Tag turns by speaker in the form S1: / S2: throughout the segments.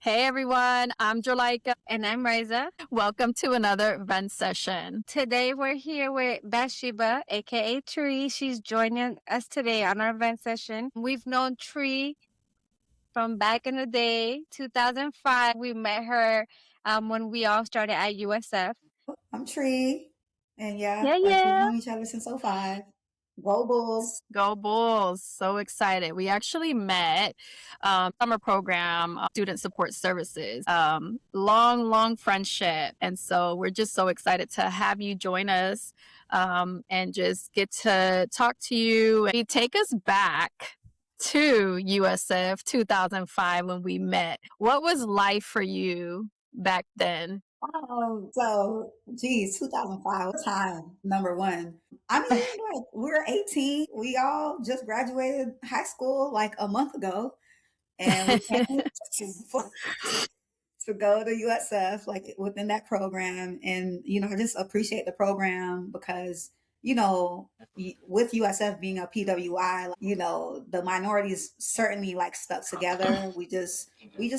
S1: Hey everyone, I'm Jolaika.
S2: And I'm Riza.
S1: Welcome to another event session.
S2: Today we're here with Bathsheba, aka Tree. She's joining us today on our event session. We've known Tree from back in the day, 2005. We met her when we all started at USF.
S3: I'm Tree. And yeah,
S1: Yeah,
S3: like we've
S1: yeah.
S3: known each other since '05. Go Bulls.
S1: Go Bulls. So excited. We actually met summer program, student support services, long friendship. And so we're just so excited to have you join us and just get to talk to you. Take us back to USF 2005 when we met. What was life for you back then?
S3: So, geez, 2005 was time, number one. I mean, like, we're 18. We all just graduated high school like a month ago. And we came to go to USF, like within that program. And, I just appreciate the program because, with USF being a PWI, the minorities certainly like stuck together. We just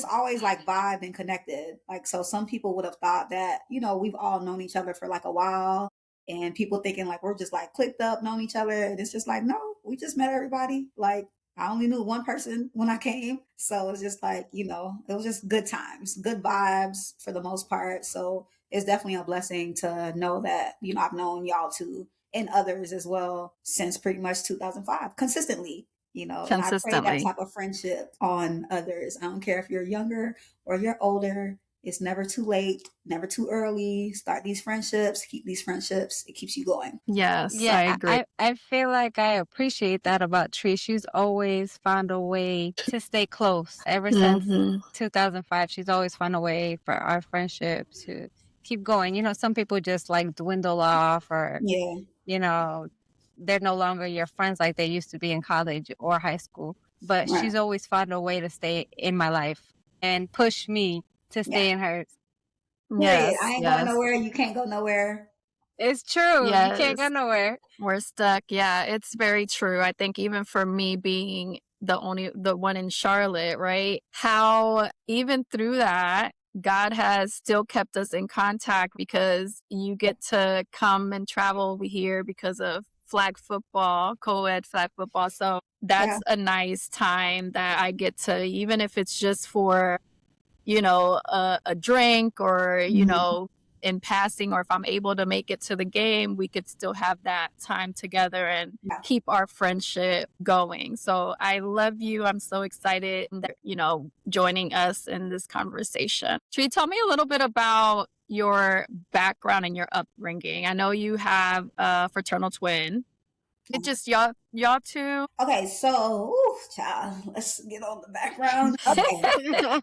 S3: always like vibed and connected. Like, so some people would have thought that, we've all known each other for like a while and people thinking like we're just like clicked up, known each other. And it's just like, no, we just met everybody. Like, I only knew one person when I came. So it's just like, it was just good times, good vibes for the most part. So it's definitely a blessing to know that, I've known y'all too and others as well since pretty much 2005 consistently, and I pray that
S1: Consistently.
S3: type of friendship on others. I don't care if you're younger or you're older. It's never too late, never too early. Start these friendships, keep these friendships. It keeps you going.
S1: Yes, I
S2: Yeah,
S1: agree.
S2: I feel like I appreciate that about Tree. She's always found a way to stay close. Ever since
S1: Mhm.
S2: 2005, she's always found a way for our friendship to keep going. Some people just like dwindle off or,
S3: Yeah,
S2: they're no longer your friends like they used to be in college or high school. But
S3: right.
S2: she's always found a way to stay in my life and push me to
S3: Yeah.
S2: stay in hers.
S3: Period. I
S1: Yes,
S3: ain't going
S1: yes.
S3: nowhere. You can't go nowhere.
S2: It's true. You can't go
S1: Yes,
S2: nowhere.
S1: we're stuck. Yeah, it's very true. I think even for me being the one in Charlotte, right? How even through that, God has still kept us in contact because you get to come and travel here because of flag football, co-ed flag football. So
S3: Yeah.
S1: that's a nice time that I get to, even if it's just for a drink or,
S3: Mhm.
S1: in passing, or if I'm able to make it to the game, we could still have that time together and
S3: Yeah.
S1: keep our friendship going. So I love you. I'm so excited that, joining us in this conversation. Tree, tell me a little bit about your background and your upbringing. I know you have a fraternal twin. It's just y'all two.
S3: Okay, so, child, let's get on the background. Okay.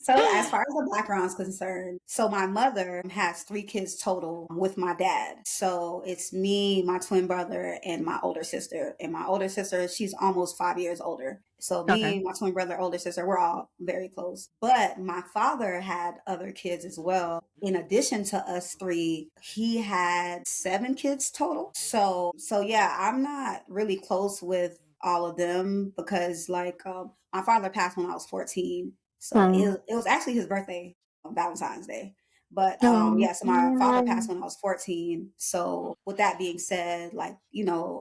S3: So as far as the background is concerned, so my mother has three kids total with my dad. So it's me, my twin brother, and my older sister. And my older sister, she's almost 5 years older. So
S1: Okay.
S3: me, my twin brother, older sister, we're all very close. But my father had other kids as well. In addition to us three, he had 7 kids total. So yeah, I'm not really close with all of them because my father passed when I was 14. So
S1: Hmm.
S3: it was actually his birthday on Valentine's Day. But
S1: Oh.
S3: yeah, so my father passed when I was 14. So with that being said, like,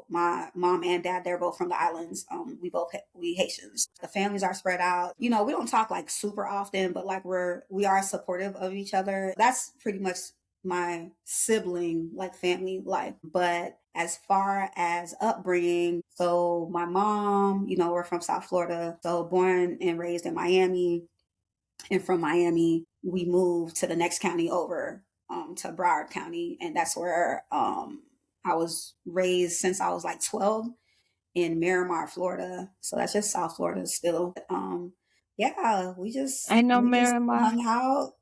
S3: my mom and dad, they're both from the islands. We Haitians. The families are spread out. We don't talk like super often, but like we are supportive of each other. That's pretty much my sibling like family life. But as far as upbringing, so my mom, we're from South Florida, so born and raised in Miami. And from Miami, we moved to the next county over, to Broward County. And that's where I was raised since I was like 12 in Miramar, Florida. So that's just South Florida still. Yeah, we just
S2: I know
S3: we just
S2: Miramar.
S3: hung out.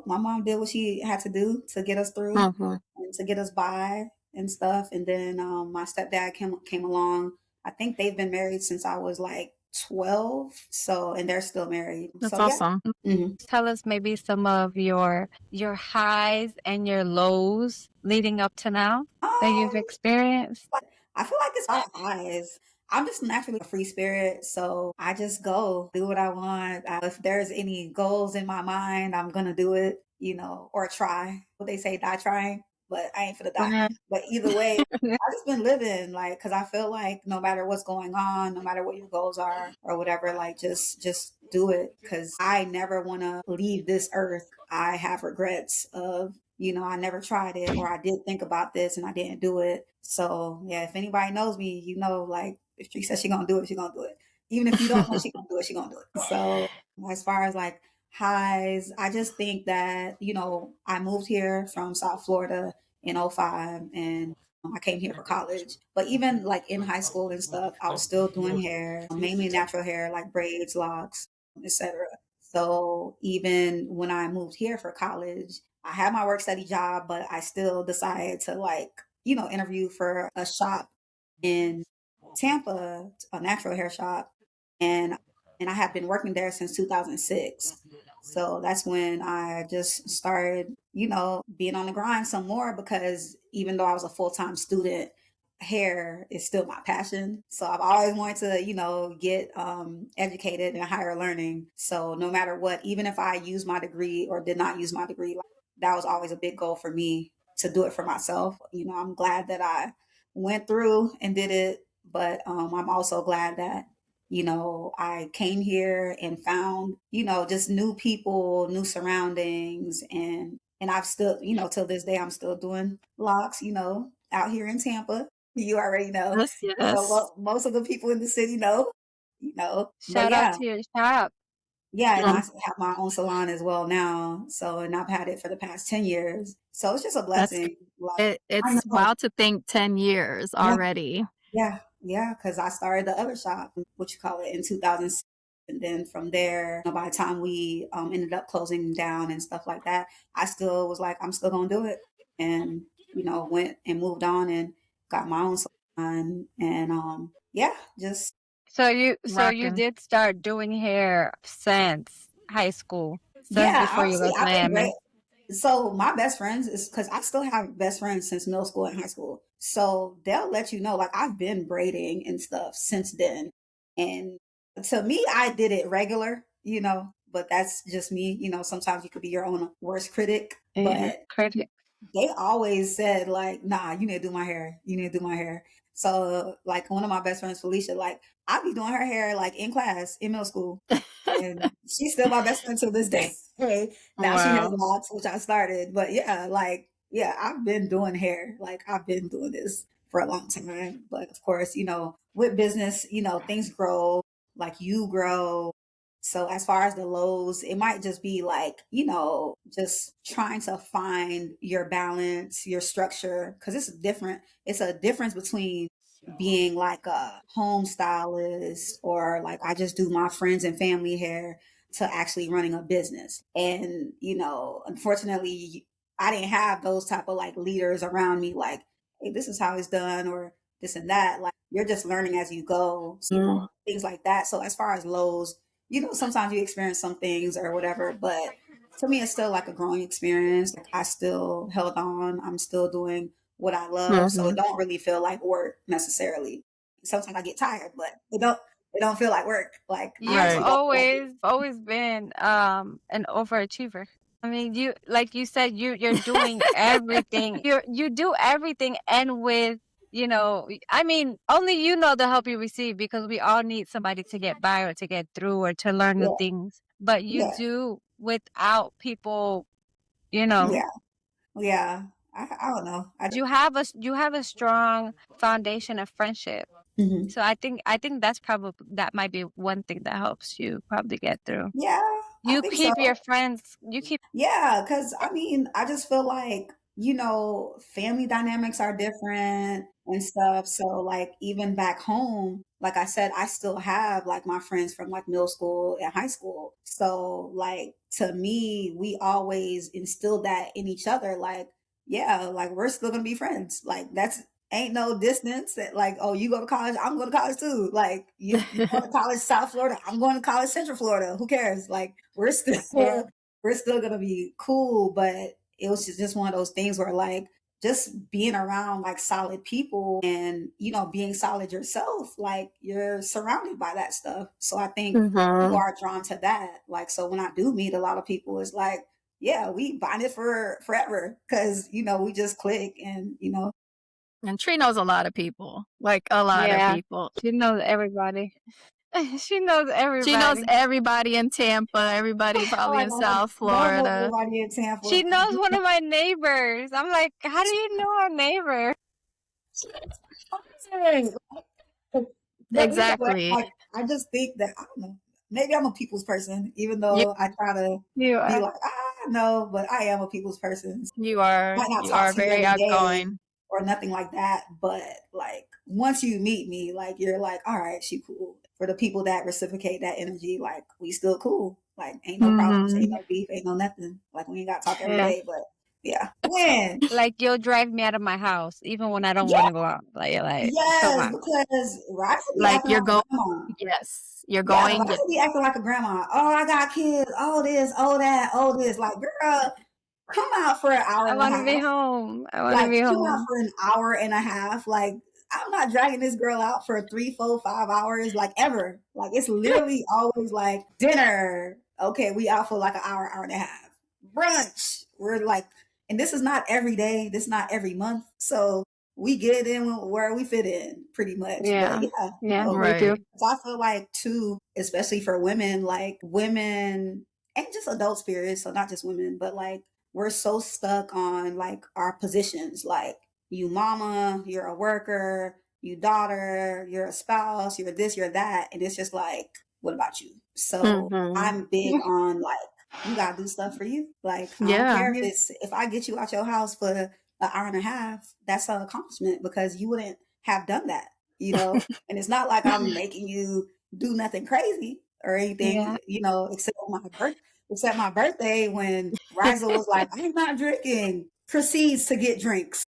S3: My mom did what she had to do to get us through
S1: Mhm.
S3: and to get us by and stuff. And then my stepdad came along. I think they've been married since I was like 12. So and they're still married.
S1: That's
S3: So yeah.
S1: awesome.
S3: Mhm.
S2: Tell us maybe some of your highs and your lows leading up to now that you've
S3: Um,
S2: experienced.
S3: I feel like it's all highs. I'm just naturally a free spirit, so I just go do what I want. If there's any goals in my mind, I'm gonna do it, or try. What they say, die trying, but I ain't for the die.
S2: Mhm.
S3: But either way, I just been living like because I feel like no matter what's going on, no matter what your goals are or whatever, like just do it because I never want to leave this earth. I have regrets of I never tried it or I did think about this and I didn't do it. So yeah, if anybody knows me, like if she says she gonna do it, she gonna do it. Even if you don't know she gonna do it, she gonna do it. So as far as like highs, I just think that, I moved here from South Florida in '05 and I came here for college. But even like in high school and stuff, I was still doing hair, mainly natural hair, like braids, locks, etc. So even when I moved here for college, I had my work study job, but I still decided to like, interview for a shop in Tampa, a natural hair shop, and I have been working there since 2006. So that's when I just started, being on the grind some more because even though I was a full-time student, hair is still my passion. So I've always wanted to, get educated in higher learning. So no matter what, even if I use my degree or did not use my degree, like, that was always a big goal for me to do it for myself. I'm glad that I went through and did it, but I'm also glad that I came here and found, just new people, new surroundings, and I've still, till this day, I'm still doing locks, out here in Tampa. You already know.
S1: Yes,
S3: So
S1: yes.
S3: most of the people in the city know, but
S2: Shout out
S3: yeah,
S2: to your shop.
S3: yeah, and I
S1: Mm,
S3: have my own salon as well now. So, and I've had it for the past 10 years. So it's just a
S1: that's
S3: blessing. Like, I
S1: it's
S3: know.
S1: wild to think 10 years
S3: Yeah,
S1: already.
S3: yeah, yeah. Cause I started the other shop, what you call it, in 2006. And then from there, by the time we ended up closing down and stuff like that, I still was like, I'm still going to do it. And, went and moved on and got my own salon. And yeah, just,
S2: So you
S1: Rocking.
S2: did start doing hair since high school, since
S3: yeah,
S2: before you
S3: honestly,
S2: left
S3: I've been great.
S2: Miami.
S3: So my best friends is because I still have best friends since middle school and high school. So they'll let you know, like I've been braiding and stuff since then. And to me, I did it regular, but that's just me. Sometimes you could be your own worst critic,
S2: Yeah,
S3: but
S2: credit.
S3: they always said like, nah, you need to do my hair. You need to do my hair. So like one of my best friends, Felicia, like I'll be doing her hair like in class in middle school. And she's still my best friend to this day. Hey, now she has
S1: Wow.
S3: locks, which I started. But yeah, like, yeah, I've been doing hair. Like I've been doing this for a long time. But of course, with business, things grow, like you grow. So as far as the lows, it might just be like, just trying to find your balance, your structure, because it's a difference between being like a home stylist or like I just do my friends and family hair to actually running a business. And, unfortunately I didn't have those type of like leaders around me like, hey, this is how it's done or this and that. Like you're just learning as you go.
S1: Mm,
S3: Things like that. So as far as lows, sometimes you experience some things or whatever, but to me, it's still like a growing experience. Like I still held on. I'm still doing what I love. So it
S1: mhm.
S3: don't really feel like work necessarily. Sometimes I get tired, but it don't feel like work. Like I
S2: You've
S3: actually
S1: Right.
S3: love it.
S2: always been an overachiever. I mean, you like you said, you're doing everything. You do everything, and with I mean, only you know the help you receive because we all need somebody to get by or to get through or to learn new
S3: Yeah,
S2: things. But you
S3: yeah,
S2: do without people, you know.
S3: yeah, yeah. I don't know.
S2: You have a strong foundation of friendship.
S3: Mhm.
S2: So I think that might be one thing that helps you probably get through.
S3: Yeah, I
S2: You
S3: think so.
S2: keep your friends. You keep.
S3: Yeah, because I mean, I just feel like, family dynamics are different and stuff. So, like, even back home, like I said, I still have like my friends from like middle school and high school. So, like, to me, we always instilled that in each other. Like, yeah, like we're still gonna be friends. Like, that's ain't no distance that, like, oh, you go to college, I'm going to college too. Like, you going to college South Florida, I'm going to college Central Florida. Who cares? Like, we're still we're still gonna be cool, but it was just one of those things where like just being around like solid people and, being solid yourself, like you're surrounded by that stuff. So I think people
S1: Mhm.
S3: are drawn to that. Like, so when I do meet a lot of people, it's like, yeah, we bonded for forever because, we just click and,
S1: And Tree knows a lot of people, like a lot of
S2: Yeah.
S1: people.
S2: She knows everybody. She knows
S1: She knows
S2: everybody.
S1: everybody in Tampa, everybody
S3: oh
S1: probably
S3: my
S1: in
S3: God, I
S1: South
S3: don't know
S1: Florida.
S3: everybody in
S2: She
S3: Tampa.
S2: knows one of my neighbors. I'm like, how do you know our neighbor?
S3: But what?
S1: Exactly.
S3: Like, I just think that I don't know. Maybe I'm a people's person, even
S1: You
S3: though I try to
S2: You
S3: be
S2: are.
S3: like, no, but I am a people's person.
S1: you are
S3: Might not
S1: you
S3: talk
S1: are
S3: to you
S1: very
S3: every day
S1: outgoing.
S3: or nothing like that, but like once you meet me, like you're like, all right, she cool. For the people that reciprocate that energy, like we still cool. Like ain't no problems, ain't
S1: Mhm.
S3: no beef, ain't no nothing. Like we ain't got to talk every
S2: Yeah.
S3: day, but yeah. When?
S2: Like you'll drive me out of my house even when I don't
S3: Yeah,
S2: want to go out. Like you're like, come
S3: yes,
S2: on.
S3: because Roxy be
S1: Like
S3: acting
S1: you're
S3: like a
S1: going.
S3: grandma.
S1: Yes, you're
S3: Yeah,
S1: going.
S3: Roxy
S1: Yes.
S3: be acting like a grandma. Oh, I got kids. Oh, this, oh, that, oh, this. Like, girl, come out for an hour
S2: I
S3: and a
S2: want to be
S3: half.
S2: home. I want to
S3: Like,
S2: be
S3: come out
S2: home.
S3: for an hour and a half. Like, I'm not dragging this girl out for 3, 4, 5 hours, like ever. Like, it's literally always like dinner. Okay, we out for like an hour, hour and a half. Brunch. We're like, and this is not every day. This is not every month. So we get in where we fit in, pretty much. But
S2: Yeah.
S3: yeah,
S2: Yeah, we do.
S1: Right.
S3: so I feel like too, especially for women, like women and just adult spirits, so not just women, but like we're so stuck on like our positions, like you mama, you're a worker, you daughter, you're a spouse, you're this, you're that, and it's just like, what about you? So
S1: Mhm.
S3: I'm big on like you gotta do stuff for you. Like I don't
S1: Yeah.
S3: care if I get you out your house for an hour and a half, that's an accomplishment because you wouldn't have done that, you know. And it's not like I'm making you do nothing crazy or
S2: Yeah.
S3: anything, except my birthday when Riza was like, I'm not drinking, proceeds to get drinks.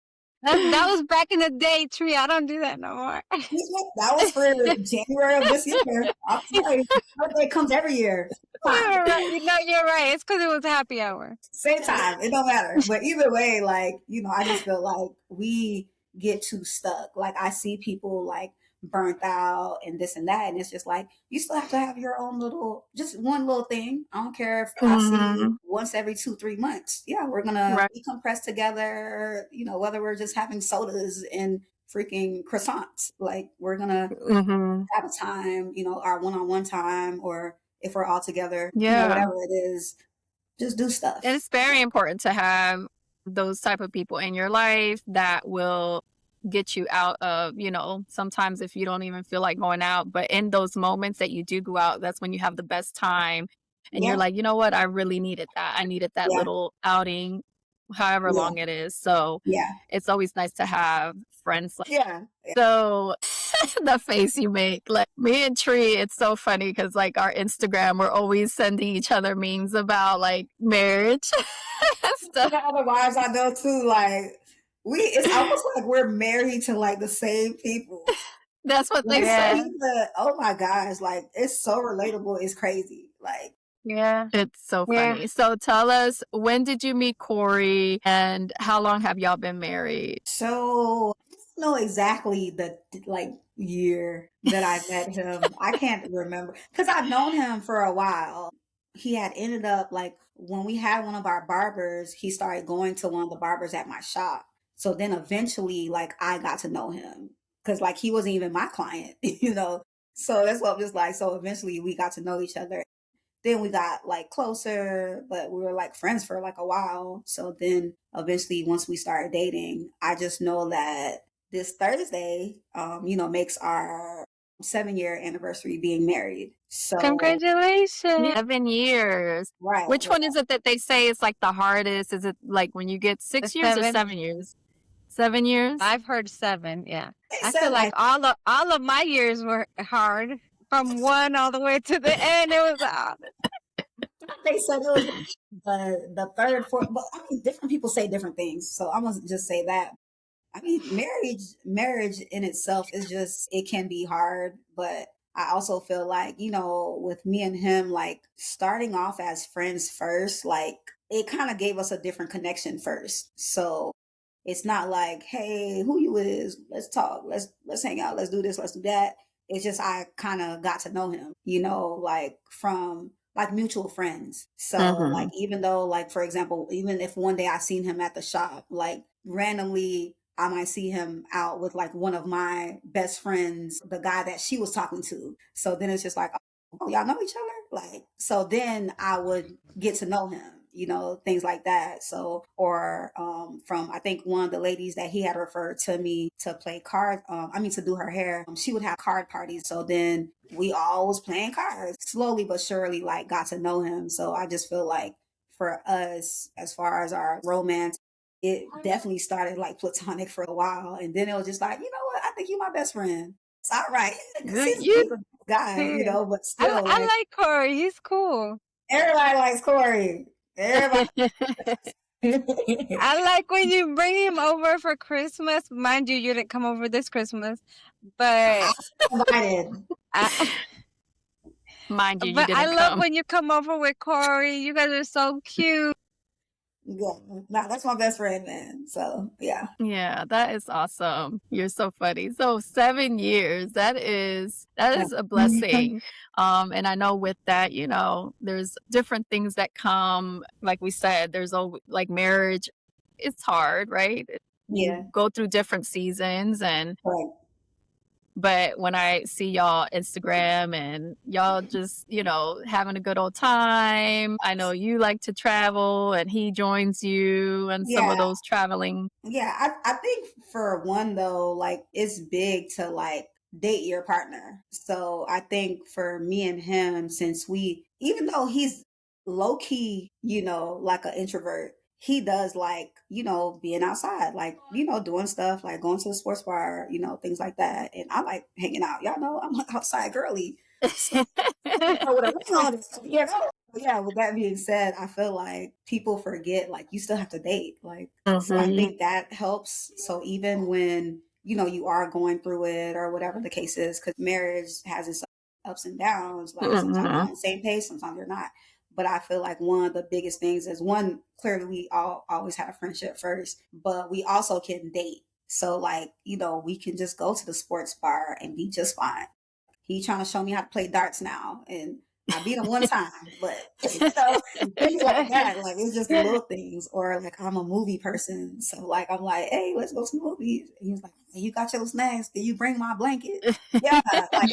S2: That was back in the day, Tree. I don't do that no more.
S3: That was for January of this year. I'm sorry. Birthday comes every year. Fine.
S2: You're right. You know, you're right. It's because it was happy hour.
S3: Same time. It don't matter. But either way, like, I just feel like we get too stuck. Like I see people like burnt out and this and that. And it's just like you still have to have your own little just one little thing. I don't care if I see you
S1: Mhm.
S3: once every 2, 3 months. Yeah, we're gonna
S1: Right.
S3: decompress together, whether we're just having sodas and freaking croissants. Like we're gonna
S1: Mhm.
S3: have a time, our one-on-one time, or if we're all together,
S1: Yeah.
S3: whatever it is, just do
S1: And
S3: stuff.
S1: it's very important to have those type of people in your life that will get you out of, sometimes if you don't even feel like going out, but in those moments that you do go out, that's when you have the best time. And you're
S3: Yeah,
S1: like, you know what? I really needed that. I needed that
S3: yeah,
S1: little outing, however
S3: yeah,
S1: long it is. So
S3: yeah,
S1: it's always nice to have friends like
S3: yeah.
S1: so the face you make, like me and Tree, it's so funny because like our Instagram, we're always sending each other memes about like marriage and stuff.
S3: The other wives I know too, like it's almost like we're married to like the same people.
S1: That's what
S3: Like
S1: they
S3: we
S1: say.
S2: Yeah.
S3: see oh my gosh, like it's so relatable, it's crazy. Like
S2: Yeah.
S1: It's so
S2: Yeah.
S1: funny. So tell us, when did you meet Corey and how long have y'all been married?
S3: so I don't know exactly the like year that I met him. I can't remember because I've known him for a while. He had ended up like when we had one of our barbers, he started going to one of the barbers at my shop. So then eventually, like I got to know him because like he wasn't even my client, So that's what I'm just like. So eventually we got to know each other. Then we got like closer, but we were like friends for like a while. So then eventually, once we started dating, I just know that this Thursday, makes our 7-year anniversary being married. So,
S2: Congratulations.
S1: 7 years.
S3: right,
S1: Which
S3: right.
S1: one is it that they say is like the hardest? Is it like when you get
S2: The
S1: 6 years or
S2: 7.
S1: 7 years? 7 years?
S2: I've heard 7. Yeah.
S3: They
S2: I
S3: said
S2: feel like
S3: like
S2: all of my years were hard from one all the way to the end. It was
S3: they said it was the third, fourth, but I mean, different people say different things. So I'm gonna just say that. I mean, marriage in itself is just it can be hard, but I also feel like, with me and him, like starting off as friends first, like it kind of gave us a different connection first. So It's not like, hey, who you is? Let's talk. Let's hang out. Let's do this. Let's do that. It's just I kind of got to know him, like from like mutual friends. So like
S1: Mhm.
S3: even though like for example, even if one day I seen him at the shop, like randomly I might see him out with like one of my best friends, the guy that she was talking to. So then it's just like, oh, y'all know each other? Like, so then I would get to know him, things like that. So, or from, I think one of the ladies that he had referred to me to play cards, to do her hair, she would have card parties. So then we all was playing cards. Slowly but surely, like, got to know him. So I just feel like for us, as far as our romance, it definitely started like platonic for a while. And then it was just like, you know what? I think you're my best friend. It's all right. Because
S2: Good,
S3: he's
S2: you
S3: a guy,
S2: too.
S3: but still,
S2: I
S3: like,
S2: like Corey. He's cool.
S3: everybody likes Corey. Everybody.
S2: I like when you bring him over for Christmas. Mind you, you didn't come over this Christmas,
S3: I
S2: but
S3: invited.
S2: I,
S1: Mind you, you
S2: but I
S1: didn't
S2: love
S1: come.
S2: when you come over with Corey. You guys are so cute.
S3: Yeah, no, that's my best friend, man. So yeah,
S1: Yeah, that is awesome. You're so funny. So 7 years, that is a blessing. And I know with that, there's different things that come, like we said, there's like marriage, it's hard, right?
S3: yeah,
S1: You go through different seasons
S3: right.
S1: but when I see y'all Instagram and y'all just, having a good old time, I know you like to travel and he joins you and some of
S3: Yeah,
S1: those traveling.
S3: yeah. I think for one though, like it's big to like date your partner. So I think for me and him, since even though he's low key, like an introvert, he does like, being outside, like, doing stuff like going to the sports bar, things like that. And I like hanging out. Y'all know I'm an outside girly. So with a ring on it, Yeah, with that being said, I feel like people forget like you still have to date. Like, so I
S1: Mhm.
S3: think that helps. So even when, you are going through it or whatever the case is, because marriage has its ups and downs, like sometimes you're
S1: Mhm.
S3: on the same page, sometimes you're not. But I feel like one of the biggest things is one, clearly we all always had a friendship first, but we also can date. So like, we can just go to the sports bar and be just fine. He trying to show me how to play darts now, and I beat him one time, but things like that. Like it's just little things, or like I'm a movie person, so like I'm like, hey, let's go to the movies. And he's like, hey, you got your snacks? Did you bring my blanket? Yeah, like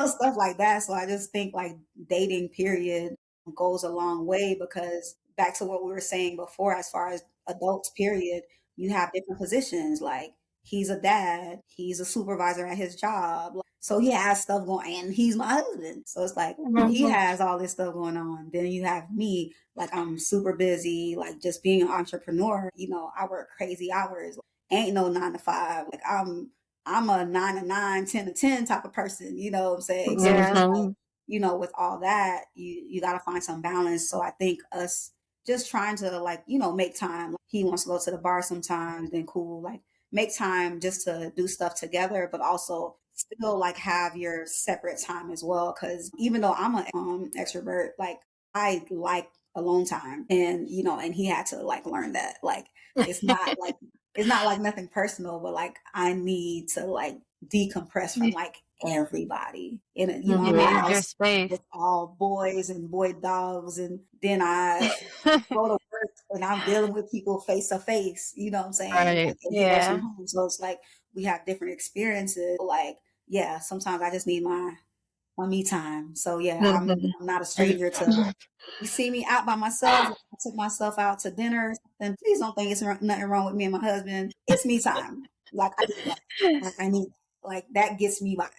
S3: stuff like that. So I just think like dating period goes a long way because back to what we were saying before, as far as adults period, you have different positions like he's a dad, he's a supervisor at his job. So he has stuff going and he's my husband. So it's like he
S1: Mhm.
S3: has all this stuff going on. Then you have me, like I'm super busy, like just being an entrepreneur, I work crazy hours. Ain't no 9 to 5. Like I'm a 9 to 9, 10 to 10 type of person, you know what I'm saying? So it's
S2: Yeah.
S3: just like,
S1: Mhm.
S3: with all that, you gotta find some balance. So I think us just trying to like, make time. Like, he wants to go to the bar sometimes, then cool. Like make time just to do stuff together, but also still like have your separate time as well. Cause even though I'm an extrovert, like I like alone time and he had to like learn that. Like it's not like, it's not like nothing personal, but like I need to like decompress from
S2: You
S3: like everybody. And I'm in a
S1: Yeah.
S2: need your
S3: house
S2: space.
S3: with all boys and boy dogs. And then I go to work and I'm dealing with people face to face, you know what I'm saying?
S1: Right.
S3: Like, and he works from
S2: Yeah.
S3: home. So it's like we have different experiences. Like, yeah, sometimes I just need my me time. So yeah,
S1: Mhm.
S3: I'm not a stranger to you see me out by myself. I took myself out to dinner or something. Please don't think it's nothing wrong with me and my husband. It's me time. Like I need that. I need like that gets me by.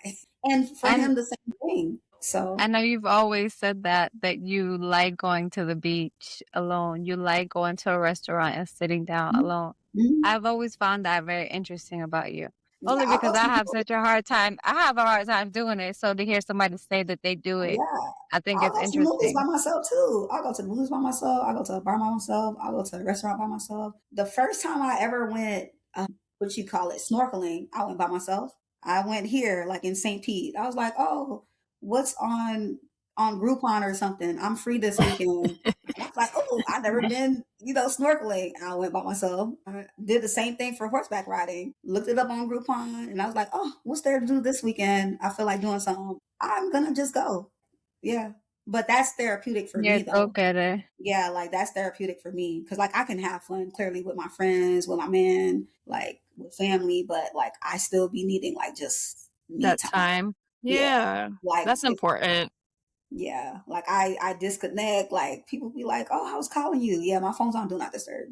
S3: And for
S2: And
S3: him the same thing. So
S2: I know you've always said that you like going to the beach alone. You like going to a restaurant and sitting down
S3: mhm,
S2: alone.
S3: mhm.
S2: I've always found that very interesting about you.
S3: Yeah,
S2: Only
S3: I'll
S2: because
S3: go to
S2: I
S3: the
S2: have
S3: movie.
S2: such a hard time. I have a hard time doing it. So to hear somebody say that they do it,
S3: Yeah.
S2: I think
S3: I'll
S2: it's
S3: go to the movies by
S2: interesting.
S3: myself too. I'll go to the movies by myself. I'll go to a bar by myself. I'll go to a restaurant by myself. The first time I ever went, what you call it, snorkeling, I went by myself. I went here, like in St. Pete. I was like, oh, what's on Groupon or something? I'm free this weekend. And I was like, oh, I've never been, snorkeling. I went by myself. I did the same thing for horseback riding. Looked it up on Groupon, and I was like, oh, what's there to do this weekend? I feel like doing something. I'm gonna just go. Yeah. But that's therapeutic for
S2: Yeah,
S3: me
S2: go
S3: though.
S2: get it.
S3: Yeah, like that's therapeutic for me because like I can have fun clearly with my friends, with my man, like with family, but like I still be needing like just me
S1: That
S3: time.
S1: time.
S3: Yeah,
S1: Yeah.
S3: like
S1: That's important.
S3: yeah, like I disconnect. Like people be like, "Oh, I was calling you." Yeah, my phone's on do not disturb.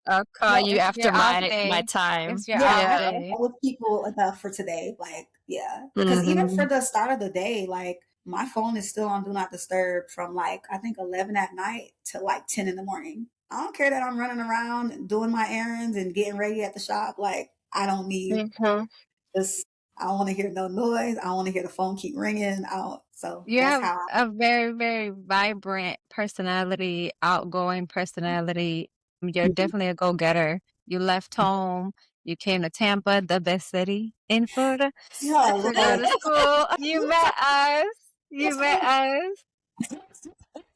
S1: I'll call
S3: No,
S1: you
S2: It's
S1: after
S2: your off
S1: my
S2: day.
S1: time.
S2: It's your
S3: yeah,
S2: off
S3: I
S1: Yeah.
S3: check
S2: day.
S3: with people enough for today. Like, yeah, because even for
S1: Mhm.
S3: the start of the day, like my phone is still on do not disturb from like I think 11 at night to like 10 in the morning. I don't care that I'm running around doing my errands and getting ready at the shop. Like, I don't need
S2: Mhm.
S3: this. I don't want to hear no noise. I don't want to hear the phone keep ringing. I don't, so
S2: You
S3: that's
S2: have
S3: how.
S2: a very, very vibrant personality, outgoing personality. You're definitely a go-getter. You left home. You came to Tampa, the best city in Florida,
S3: Oh
S2: to go
S3: Lord,
S2: to school. You met us. You
S3: yes,
S2: met us.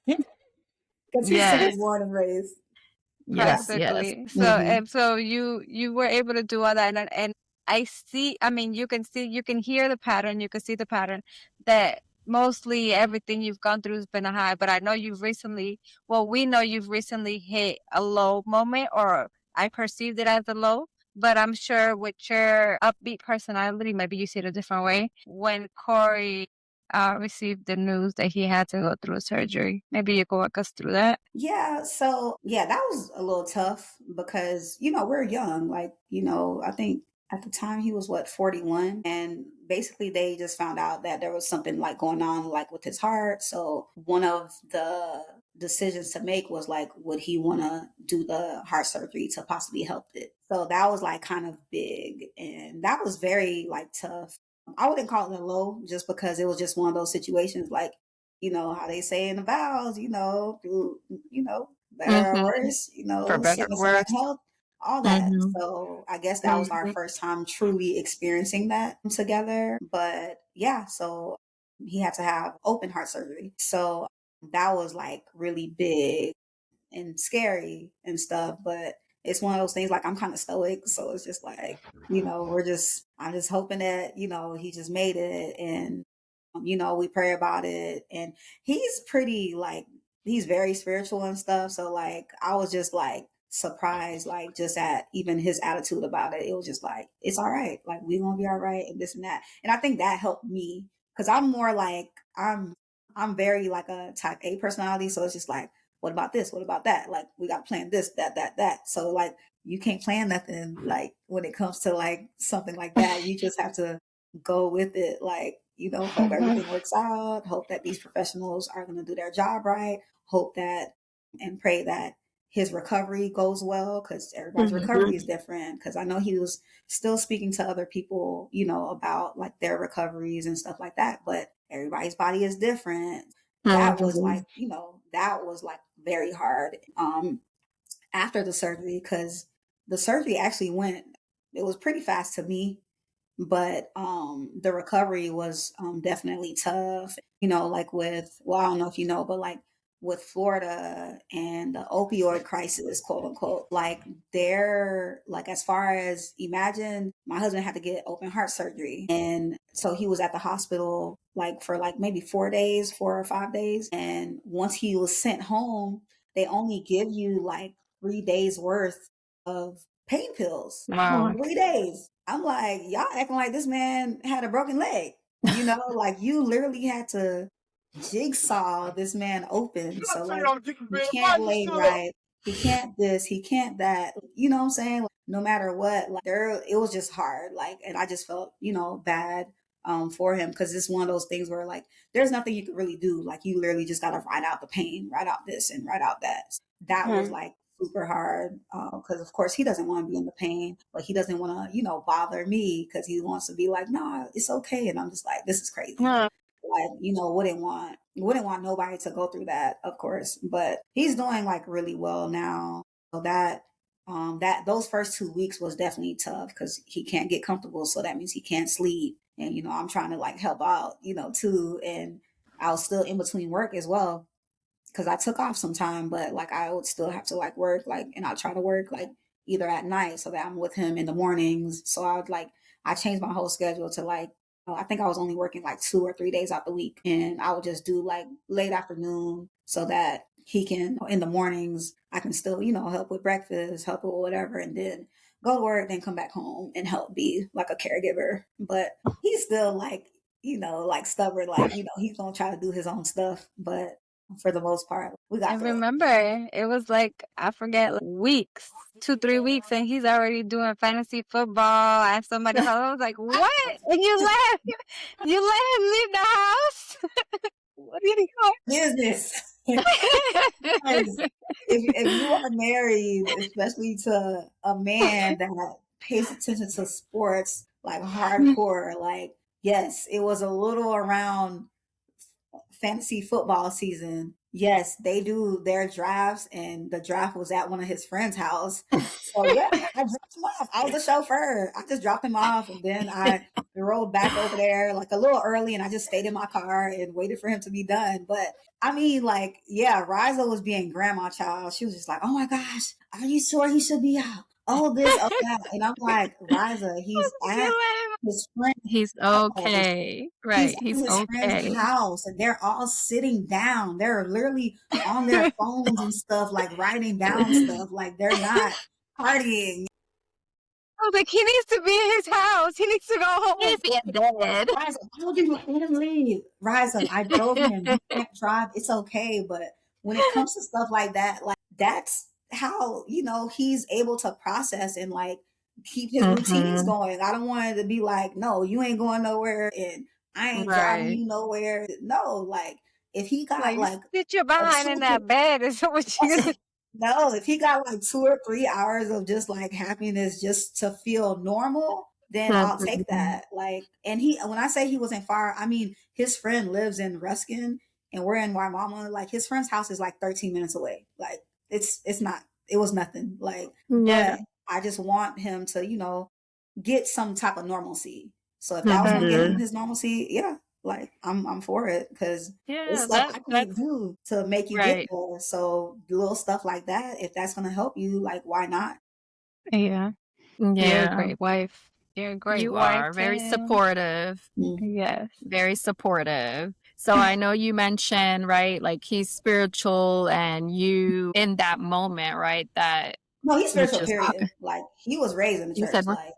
S3: because he's city
S1: Yes.
S3: born and raised. Yeah.
S1: Yes, yes.
S2: Practically. So
S1: Mhm.
S2: and so you were able to do all that and I see I mean you can hear the pattern, you can see the pattern that mostly everything you've gone through has been a high, but I know you've recently well we know you've recently hit a low moment or I perceived it as a low, but I'm sure with your upbeat personality, maybe you see it a different way. When Corey received the news that he had to go through surgery, maybe you could walk us through that.
S3: Yeah, so yeah, that was a little tough because, we're young. Like, I think at the time he was what, 41. And basically they just found out that there was something like going on like with his heart. So one of the decisions to make was like, would he want to do the heart surgery to possibly help it? So that was like kind of big. And that was very like tough. I wouldn't call it a low just because it was just one of those situations like, how they say in the vows, through, better or
S1: Mhm.
S3: worse,
S1: For better
S3: sickness
S1: or
S3: and
S1: worse.
S3: health, all that.
S1: Mhm.
S3: So I guess that was our
S1: Mhm.
S3: first time truly experiencing that together. But yeah, so he had to have open heart surgery. So that was like really big and scary and stuff. But it's one of those things like I'm kind of stoic. So it's just like, I'm just hoping that, he just made it and, we pray about it. And he's pretty like, he's very spiritual and stuff. So like, I was just like surprised, like just at even his attitude about it. It was just like, it's all right. Like, we gonna be all right and this and that. And I think that helped me because I'm more like, I'm very like a type A personality. So it's just like, what about this? What about that? Like, we got to plan this, that. So, like, you can't plan nothing, like, when it comes to, like, something like that. You just have to go with it. Like, hope everything works out. Hope that these professionals are going to do their job right. Hope that and pray that his recovery goes well because everybody's recovery is different. Because I know he was still speaking to other people, about like their recoveries and stuff like that. But everybody's body is different. That was like,
S1: Mhm.
S3: that was like very hard after the surgery because the surgery actually went, it was pretty fast to me, but the recovery was definitely tough. Like with, well, I don't know if you know, but like with Florida and the opioid crisis, quote unquote, like they're like, as far as, imagine my husband had to get open heart surgery, and so he was at the hospital like for like maybe 4 days, 4 or 5 days, and once he was sent home, they only give you like 3 days worth of pain pills.
S1: Wow.
S3: 3 days. I'm like, y'all acting like this man had a broken leg. Like you literally had to jigsaw this man open. So like he can't lay right. He can't this, he can't that. You know what I'm saying? Like, no matter what, like there it was just hard. Like, and I just felt, bad for him because it's one of those things where like there's nothing you can really do. Like you literally just gotta write out the pain, write out this and write out that. That was like super hard because of course he doesn't want to be in the pain, but he doesn't want to bother me because he wants to be like, nah, it's okay. And I'm just like, this is crazy.
S2: Mhm.
S3: Like, wouldn't want nobody to go through that, of course, but he's doing like really well now. So that those first 2 weeks was definitely tough because he can't get comfortable, so that means he can't sleep. And I'm trying to like help out too, and I was still in between work as well. because I took off some time, but like I would still have to like work, like, and I try to work like either at night so that I'm with him in the mornings. So I would like, I changed my whole schedule to like, I think I was only working like 2 or 3 days out the week. And I would just do like late afternoon so that he can, in the mornings, I can still, help with breakfast, help with whatever, and then go to work, then come back home and help be like a caregiver. But he's still like, like stubborn, like, he's gonna try to do his own stuff. But for the most part, we
S2: I
S3: got through it.
S2: remember it was like, I forget, like weeks, 2, 3 weeks, and he's already doing fantasy football at somebody's house. I was like, what? And you let him leave the house? What are you doing?
S3: Business. Because if you are married, especially to a man that pays attention to sports like hardcore, like yes, it was a little around fantasy football season. Yes, they do their drafts, and the draft was at one of his friends' house. So yeah, I dropped him off. I was the chauffeur. I just dropped him off, and then I rode back over there like a little early, and I just stayed in my car and waited for him to be done. But I mean, like, yeah, Riza was being grandma child. She was just like, "Oh my gosh, are you sure he should be out? Oh this, oh that," and I'm like, Riza, he's at
S2: You let him.
S3: his friend.
S1: He's
S3: house.
S1: okay.
S3: He's
S1: Right.
S3: at
S1: He's
S3: his friend's
S1: okay.
S3: house and they're all sitting down. They're literally on their phones and stuff, like writing down stuff. Like they're not partying.
S2: I was like, he needs to be in his house. He needs to go home.
S1: He's being dead.
S3: Rise up. I told you let him leave. Rise up. I drove him. He can't drive. It's okay. But when it comes to stuff like that, like that's how, he's able to process and like keep his routines
S1: Mhm.
S3: going. I don't want it to be like, no, you ain't going nowhere and I ain't driving
S1: Right.
S3: you nowhere. No, like if he got
S2: Like, you
S3: like
S2: sit your
S3: a
S2: behind in
S3: two
S2: that bed. Is what you gonna
S3: no, if he got like 2 or 3 hours of just like happiness just to feel normal, then I'll take
S1: Mhm.
S3: that. Like, and when I say he wasn't far, I mean his friend lives in Ruskin and we're in Waimama. Like his friend's house is like 13 minutes away. Like it's not, it was nothing. Like,
S1: Yeah.
S3: but I just want him to, get some type of normalcy. So if that was gonna get him
S1: Mhm.
S3: his normalcy, yeah, like I'm for it because it's
S1: Yeah,
S3: stuff I can't
S1: that's
S3: do to make you get
S1: right.
S3: there. So little stuff like that, if that's gonna help you, like why not?
S2: Yeah. You're a
S1: Yeah.
S2: great wife. You're a great
S1: You
S2: wife
S1: are
S2: to
S1: very
S2: him.
S1: supportive.
S3: Mm.
S2: Yes.
S1: Very supportive. So I know you mentioned, right, like he's spiritual and you in that moment, right, that
S3: No, he's
S1: you
S3: spiritual.
S1: just
S3: Period. Like he was raised in the
S1: you
S3: church.
S1: said what?
S3: Like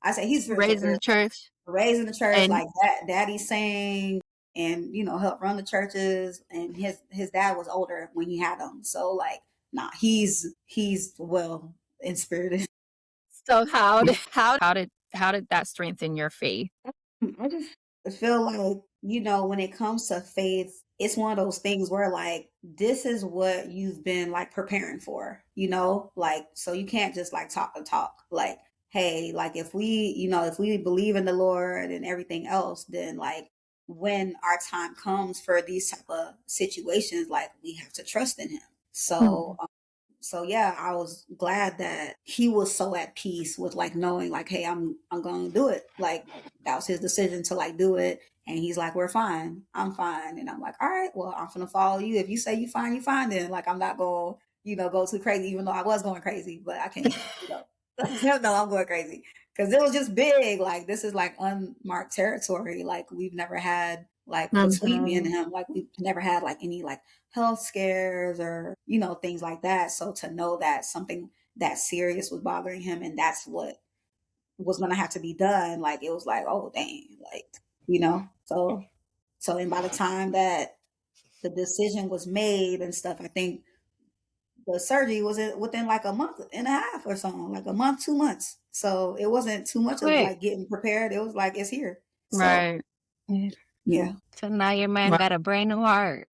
S3: I say, he's spiritual.
S1: Raised in
S3: Period.
S1: the church
S3: Raised in the church,
S1: and
S3: like daddy sang and helped run the churches. And his dad was older when he had him. So like, nah, he's well in spirit.
S1: so how did that strengthen your faith?
S3: I just feel like, when it comes to faith, it's one of those things where like this is what you've been like preparing for, like so you can't just like talk the talk. Like, hey, like if we believe in the Lord and everything else, then like when our time comes for these type of situations, like we have to trust in him. So
S1: Mhm.
S3: so yeah, I was glad that he was so at peace with like knowing like, hey, I'm going to do it. Like that was his decision to like do it, and he's like, we're fine, I'm fine, and I'm like, all right, well, I'm gonna follow you. If you say you fine, you fine. Then like I'm not going, go too crazy. Even though I was going crazy, but I can't, let him know I'm going crazy because it was just big. Like this is like unmarked territory. Like we've never had like between me and
S1: Mhm.
S3: him, like we've never had like any like health scares or things like that. So to know that something that serious was bothering him and that's what was going to have to be done, like it was like, oh dang, like so and by the time that the decision was made and stuff, I think the surgery was within like a month and a half or something, like a month, 2 months. So it wasn't too much of
S2: Quick.
S3: like getting prepared. It was like it's here. So
S1: Right.
S2: Yeah.
S3: yeah.
S2: So now your man
S1: Right.
S2: got a brand new heart.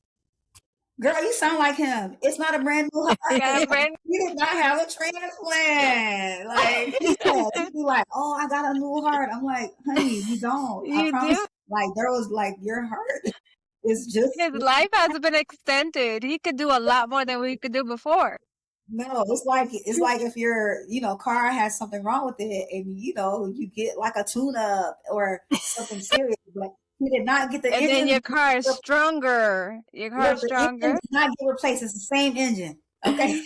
S3: Girl, you sound like him. It's not a brand new heart.
S2: Got a brand
S3: You did not have a transplant. Like, yeah, you be like, oh, I got a new heart. I'm like, honey, you don't. I
S2: You
S3: promise.
S2: do.
S3: Like, there was like your heart is just
S2: His life has been extended. He could do a lot more than we could do before.
S3: no. It's like if your car has something wrong with it, and you get like a tune up or something serious. Like He did not get the
S2: And then
S3: engine.
S2: your car is stronger. Your car
S3: Look,
S2: is
S3: the engine
S2: stronger.
S3: did not get replaced. It's the same engine. Okay.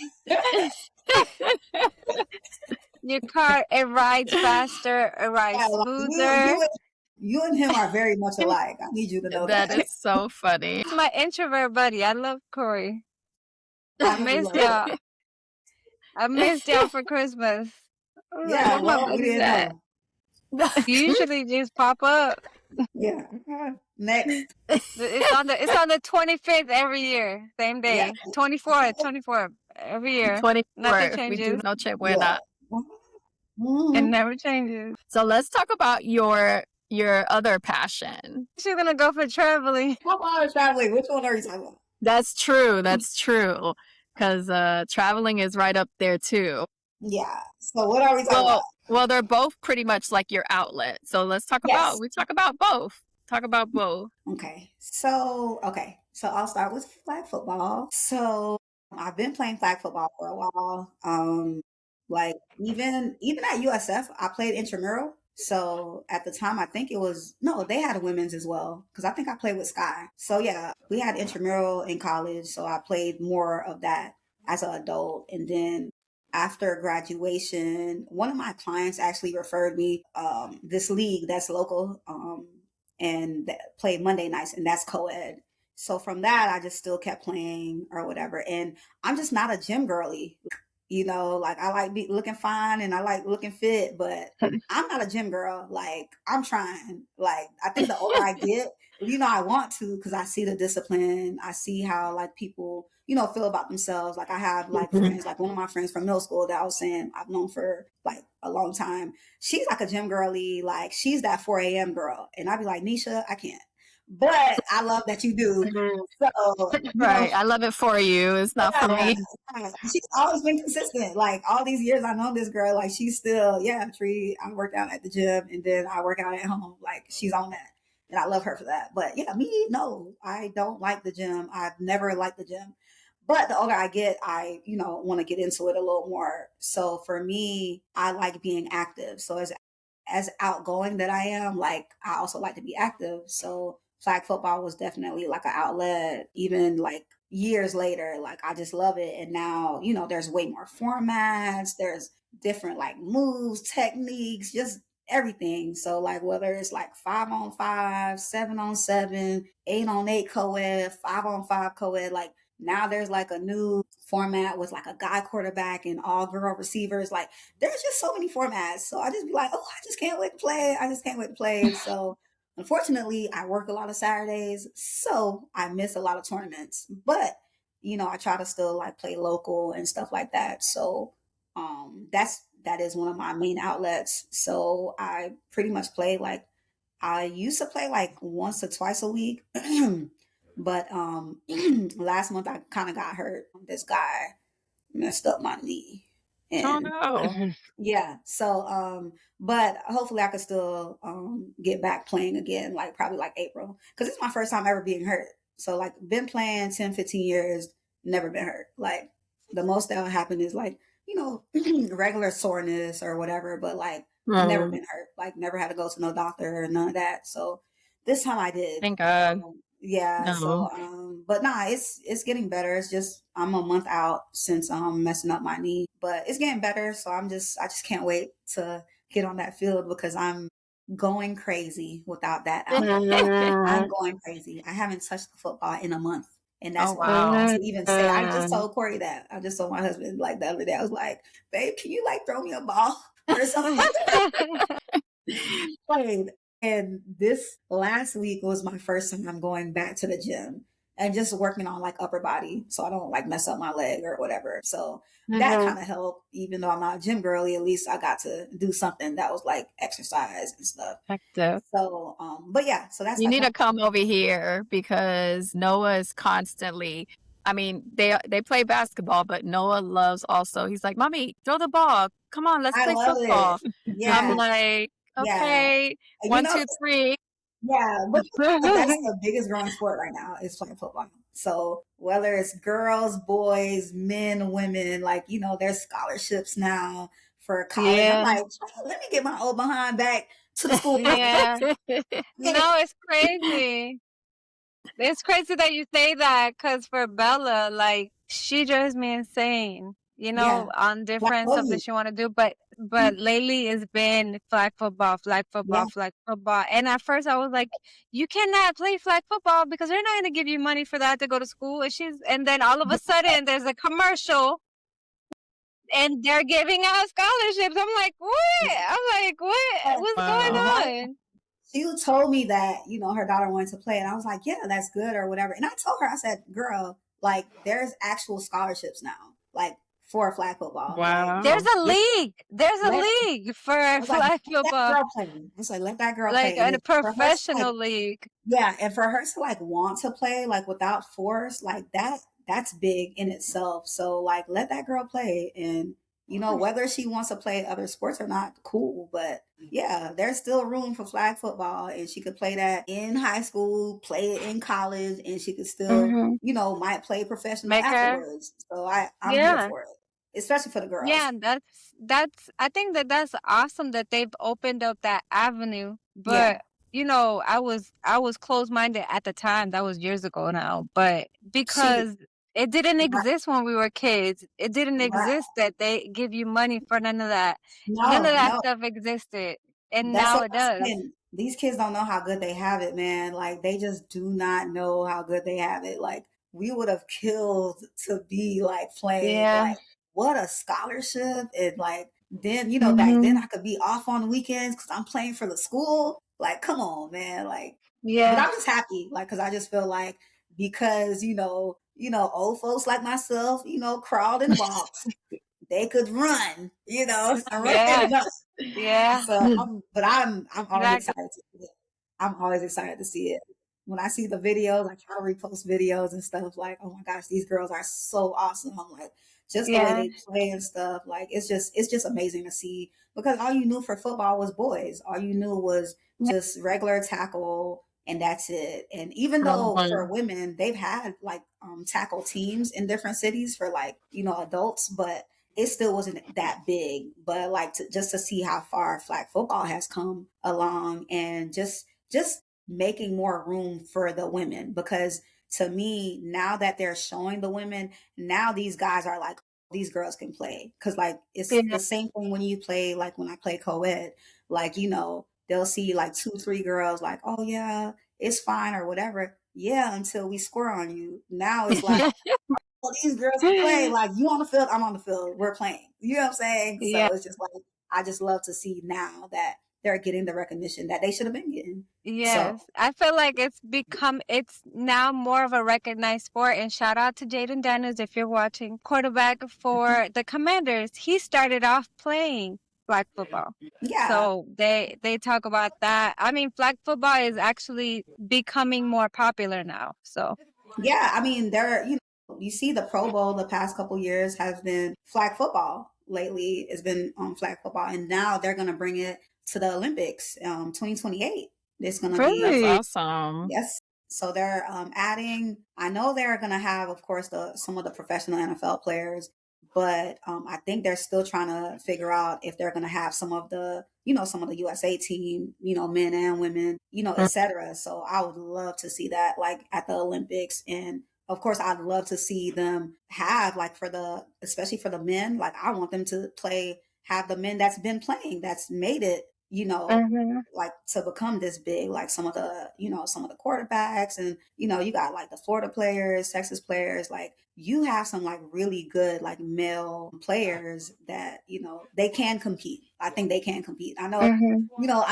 S2: Your car, it rides faster, it rides
S3: Yeah, like
S2: smoother.
S3: you and him are very much alike. I need you to know
S1: That
S3: that.
S1: is so funny.
S2: It's my introvert buddy. I love Corey. I
S3: I really
S2: missed
S3: love it.
S2: y'all. I missed y'all for Christmas. I was like,
S3: Yeah,
S2: where my
S3: well, we
S2: buddies
S3: didn't
S2: at?
S3: know.
S2: You usually just pop up.
S3: Yeah. Next.
S2: It's on the 25th every year. Same
S3: Yeah.
S2: day. 24th every year. Nothing
S1: 24th. We do
S2: changes.
S1: Noche
S3: Yeah.
S1: Buena.
S2: It
S3: Mhm.
S2: never changes.
S1: So let's talk about your other passion.
S2: She's gonna go for traveling.
S3: How about traveling? Which one are you talking about?
S1: That's true. That's true. Because traveling is right up there too.
S3: Yeah. So what are we talking about?
S1: Well, they're both pretty much like your outlet. So let's talk
S3: Yes.
S1: about both. Talk about both.
S3: Okay. So I'll start with flag football. So I've been playing flag football for a while. Like even at USF, I played intramural. So at the time, I think it was no, they had a women's as well because I think I played with Sky. So yeah, we had intramural in college. So I played more of that as an adult, and then after graduation, one of my clients actually referred me this league that's local. And that played Monday nights, and that's co-ed. So from that, I just still kept playing or whatever. And I'm just not a gym girly, like I like looking fine and I like looking fit, but I'm not a gym girl. Like I'm trying. Like I think the older I get, I want to because I see the discipline. I see how like people, feel about themselves. Like I have like friends, like one of my friends from middle school that I was saying I've known for like a long time. She's like a gym girly, like she's that 4 a.m. girl. And I'd be like, Nisha, I can't. But I love that you do. So,
S1: Right. I love it for you. It's not for
S3: yeah,
S1: me.
S3: she's always been consistent. Like all these years I know this girl, like she's still, Tree, I work out at the gym and then I work out at home. Like she's on that. And I love her for that. But yeah, me, no, I don't like the gym. I've never liked the gym. But the older I get, I, want to get into it a little more. So for me, I like being active. So as outgoing that I am, like I also like to be active. So flag football was definitely like an outlet, even like years later, like I just love it. And now, there's way more formats, there's different like moves, techniques, just everything. So like whether it's like 5-on-5, 7-on-7, 8-on-8 co-ed, 5-on-5 co-ed, like now there's like a new format with like a guy quarterback and all girl receivers. Like there's just so many formats. So I just be like, oh, I just can't wait to play. I just can't wait to play. So unfortunately, I work a lot of Saturdays, so I miss a lot of tournaments. But I try to still like play local and stuff like that. So that is one of my main outlets. So I pretty much play like I used to play like once or twice a week. But last month I kind of got hurt. This guy messed up my knee.
S1: Oh
S3: And
S1: no.
S3: yeah, so but hopefully I could still get back playing again, like probably like April. Because it's my first time ever being hurt. So like been playing 10, 15 years, never been hurt. Like the most that would happen is like, regular soreness or whatever, but like never been hurt. Like never had to go to no doctor or none of that. So this time I did.
S1: Thank God.
S3: Yeah,
S1: No.
S3: so but nah, it's getting better. It's just I'm a month out since messing up my knee, but it's getting better. So I just can't wait to get on that field because I'm going crazy without that outlet. I'm going crazy. I haven't touched the football in a month. And that's
S1: Oh wow.
S3: to even say. I just told Corey that. I just told my husband like the other day. I was like, babe, can you like throw me a ball or something? Played. And this last week was my first time going back to the gym and just working on like upper body so I don't like mess up my leg or whatever. So that kind of helped. Even though I'm not a gym girly, at least I got to do something that was like exercise and stuff.
S1: Active.
S3: So but yeah, so that's
S1: You
S3: like
S1: need to come over here because Noah is constantly. I mean, they play basketball, but Noah loves also. He's like, "Mommy, throw the ball. Come on, let's
S3: I
S1: play
S3: love
S1: football."
S3: it.
S1: I'm
S3: Yeah.
S1: like,
S3: Yeah.
S1: "Okay,
S3: And
S1: 1, 2, 3."
S3: yeah, but that's the biggest growing sport right now is playing football. So whether it's girls, boys, men, women, like, there's scholarships now for college. I'm
S2: Yeah.
S3: like, let me get my old behind back to the school.
S2: Yeah. No, it's crazy. It's crazy that you say that because for Bella, like, she drives me insane,
S3: Yeah,
S2: on
S3: like
S2: different stuff that
S3: bully.
S2: she want to do. But lately it's been flag
S3: Yeah,
S2: football, flag football. And at first I was like, you cannot play flag football because they're not going to give you money for that to go to school. And then all of a sudden there's a commercial and they're giving out scholarships. I'm like, what? I'm like, what?
S3: yeah.
S2: What's going
S1: Wow.
S2: on?
S3: She told me that, her daughter wanted to play, and I was like, yeah, that's good or whatever. And I told her, I said, girl, like, there's actual scholarships now, like, for flag football. Like,
S2: There's
S1: Wow.
S2: a
S3: let,
S2: league. There's a
S3: let
S2: league for
S3: I was like,
S2: flag
S3: let that
S2: football,
S3: girl play. I was like, let that girl
S2: like
S3: play. And
S2: a
S3: then for her to like,
S2: professional league.
S3: yeah, and for her to like want to play like without force, like that's big in itself. So like let that girl play, and whether she wants to play other sports or not, cool. But yeah, there's still room for flag football, and she could play that in high school, play it in college, and she could still,
S2: Hmm.
S3: might play professional
S2: Make her,
S3: afterwards. So I'm here
S2: yeah,
S3: for it, especially for the
S2: yeah.
S3: girls.
S2: That's. I think that's awesome that they've opened up that avenue.
S3: Yeah.
S2: But I was closed minded at the time. That was years ago now. But
S3: She
S2: because it didn't
S3: right,
S2: exist when we were kids, it didn't
S3: right.
S2: exist that they give you money for none of that. None of
S3: No,
S2: that
S3: no.
S2: stuff existed, and
S3: That's
S2: now
S3: what
S2: it
S3: I'm
S2: does.
S3: saying. These kids don't know how good they have it, man. Like they just do not know how good they have it. Like we would have killed to be like playing
S2: Yeah.
S3: like what a scholarship, and like then back then
S2: Hmm.
S3: I could be off on the weekends because I'm playing for the school. Like come on, man. Like, but
S2: Yeah.
S3: I'm just happy, like because I just feel like because old folks like myself, crawled and walked, they could run, run and
S2: Yeah.
S3: jump.
S2: Yeah.
S3: So, I'm always
S2: Exactly.
S3: excited to see it. I'm always excited to see it. When I see the videos, I try to repost videos and stuff like, oh my gosh, these girls are so awesome. I'm like, just the way
S2: Yeah.
S3: they play and stuff, like it's just amazing to see because all you knew for football was boys. All you knew was just regular tackle and that's it. And even though for
S1: Mhm.
S3: women, they've had like tackle teams in different cities for like, adults, but it still wasn't that big. But like just to see how far flag football has come along and just making more room for the women because to me now that they're showing the women, now these guys are like these girls can play because like it's
S2: Yeah.
S3: the same thing when you play like when I play co-ed, like they'll see like 2 3 girls like oh yeah it's fine or whatever, yeah, until we score on you. Now it's like well, these girls can play. Like you on the field, I'm on the field. We're playing. You know what I'm saying?
S2: Yeah.
S3: So it's just like I just love to see now that they're getting the recognition that they should have been getting. So
S2: Yes. I feel like it's now more of a recognized sport. And shout out to Jaden Daniels if you're watching. Quarterback for the Commanders. He started off playing flag football.
S3: yeah,
S2: So they talk about that. I mean, flag football is actually becoming more popular now. So
S3: yeah. I mean, you see the Pro Bowl the past couple years has been flag football. Lately, it's been flag football, and now they're gonna bring it to the Olympics, 2028. It's gonna be
S1: That's
S2: really,
S1: awesome.
S3: yes. So they're adding. I know they're going to have, of course, some of the professional NFL players, but I think they're still trying to figure out if they're going to have some of the USA team, men and women, etc. So I would love to see that, like at the Olympics, and of course, I'd love to see them have like especially for the men. Like I want them to have the men that's been playing, that's made it,
S2: hmm,
S3: like to become this big, like some of the quarterbacks, and you got like the Florida players, Texas players, like you have some like really good like male players that they can compete. I think they can compete.
S2: hmm.
S3: I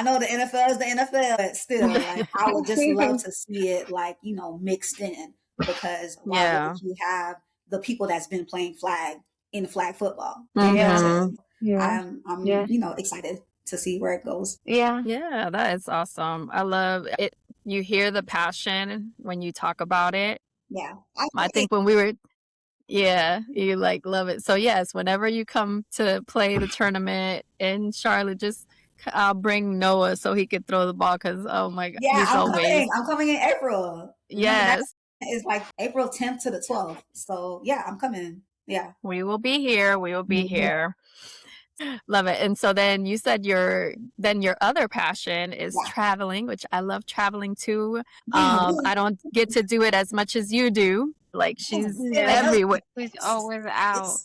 S3: know the NFL is the NFL, but still, like I would just love to see it like mixed in because why
S1: Yeah.
S3: wouldn't you have the people that's been playing flag in flag football?
S2: Yeah.
S3: So
S1: Mhm.
S2: Yeah.
S3: I'm
S2: Yeah.
S3: excited to see where it goes.
S2: Yeah.
S1: Yeah, that is awesome. I love it. You hear the passion when you talk about it.
S3: Yeah, I
S1: I
S3: think
S1: think when we were yeah, you like love it. So yes, whenever you come to play the tournament in Charlotte, just I'll bring Noah so he could throw the ball because oh my god,
S3: yeah,
S1: he's
S3: I'm coming.
S1: always
S3: I'm coming in April. Remember that
S1: yes.
S3: is like April 10th to the 12th. So yeah, I'm coming. Yeah.
S1: We will be here. We will be
S2: Mhm.
S1: here. Love it. And so then you said your other passion is
S3: Yeah.
S1: traveling, which I love traveling too.
S3: Yeah. We,
S1: I don't get to do it as much as you do. Like she's
S3: yeah.
S2: Yeah,
S1: everywhere,
S2: she's always out.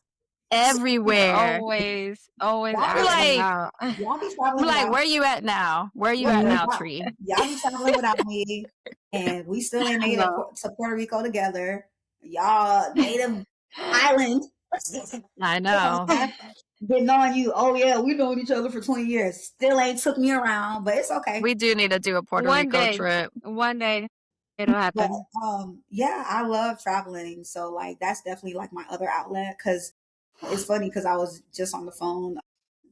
S3: It's
S2: She's
S1: everywhere.
S2: always
S3: y'all
S1: I'm
S2: out
S3: be
S2: and
S1: like,
S2: about.
S3: y'all be
S1: I'm
S3: traveling
S1: like,
S3: without
S1: where you at now? Where you at
S2: Yeah.
S1: now,
S3: y'all,
S1: Tree?
S3: y'all be traveling without me, and we still ain't made it
S2: No.
S3: to Puerto Rico together. Y'all native island.
S1: I know.
S3: I've been knowing you. Oh yeah, we've known each other for 20 years. Still ain't took me around, but it's okay.
S1: We do need to do a Puerto
S2: One
S1: Rico
S2: day,
S1: trip.
S2: one day it'll
S3: But
S2: happen.
S3: yeah, I love traveling. So like that's definitely like my other outlet. Cause it's funny because I was just on the phone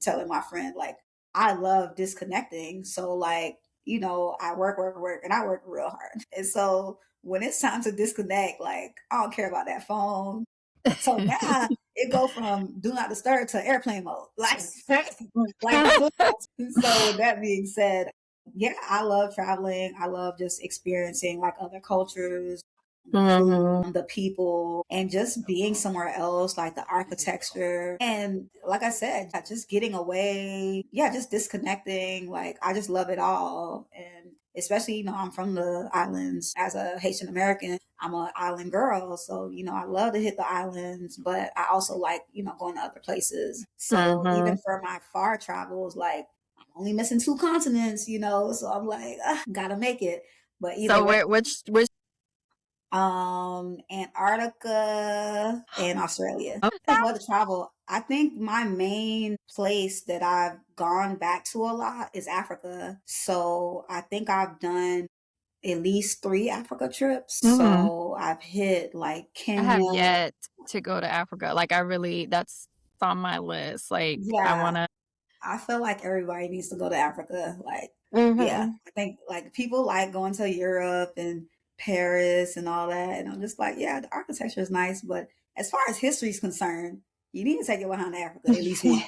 S3: telling my friend like I love disconnecting. So like, I work, and I work real hard. And so when it's time to disconnect, like I don't care about that phone. So now it go from do not disturb to airplane mode. Like so with that being said, yeah, I love traveling. I love just experiencing like other cultures, the
S1: Hmm.
S3: food, the people, and just being somewhere else, like the architecture. And like I said, just getting away. Yeah, just disconnecting. Like I just love it all. And especially, I'm from the islands as a Haitian American. I'm an island girl. So, I love to hit the islands, but I also like, going to other places. So
S1: Hmm.
S3: even for my far travels, like I'm only missing two continents, so I'm like, gotta make it. But either
S1: So
S3: way,
S1: which
S3: Antarctica and Australia. I
S1: okay.
S3: love to travel. I think my main place that I've gone back to a lot is Africa. So I think I've done at least three Africa trips.
S1: Hmm.
S3: So I've hit like
S1: I have
S3: Kenya.
S1: yet to go to Africa. Like that's on my list. Like I
S3: Yeah,
S1: wanna
S3: I feel like everybody needs to go to Africa. Like, yeah,
S2: Hmm.
S3: I think like people like going to Europe and Paris and all that. And I'm just like, yeah, the architecture is nice, but as far as history is concerned, you need to take it behind Africa at least once.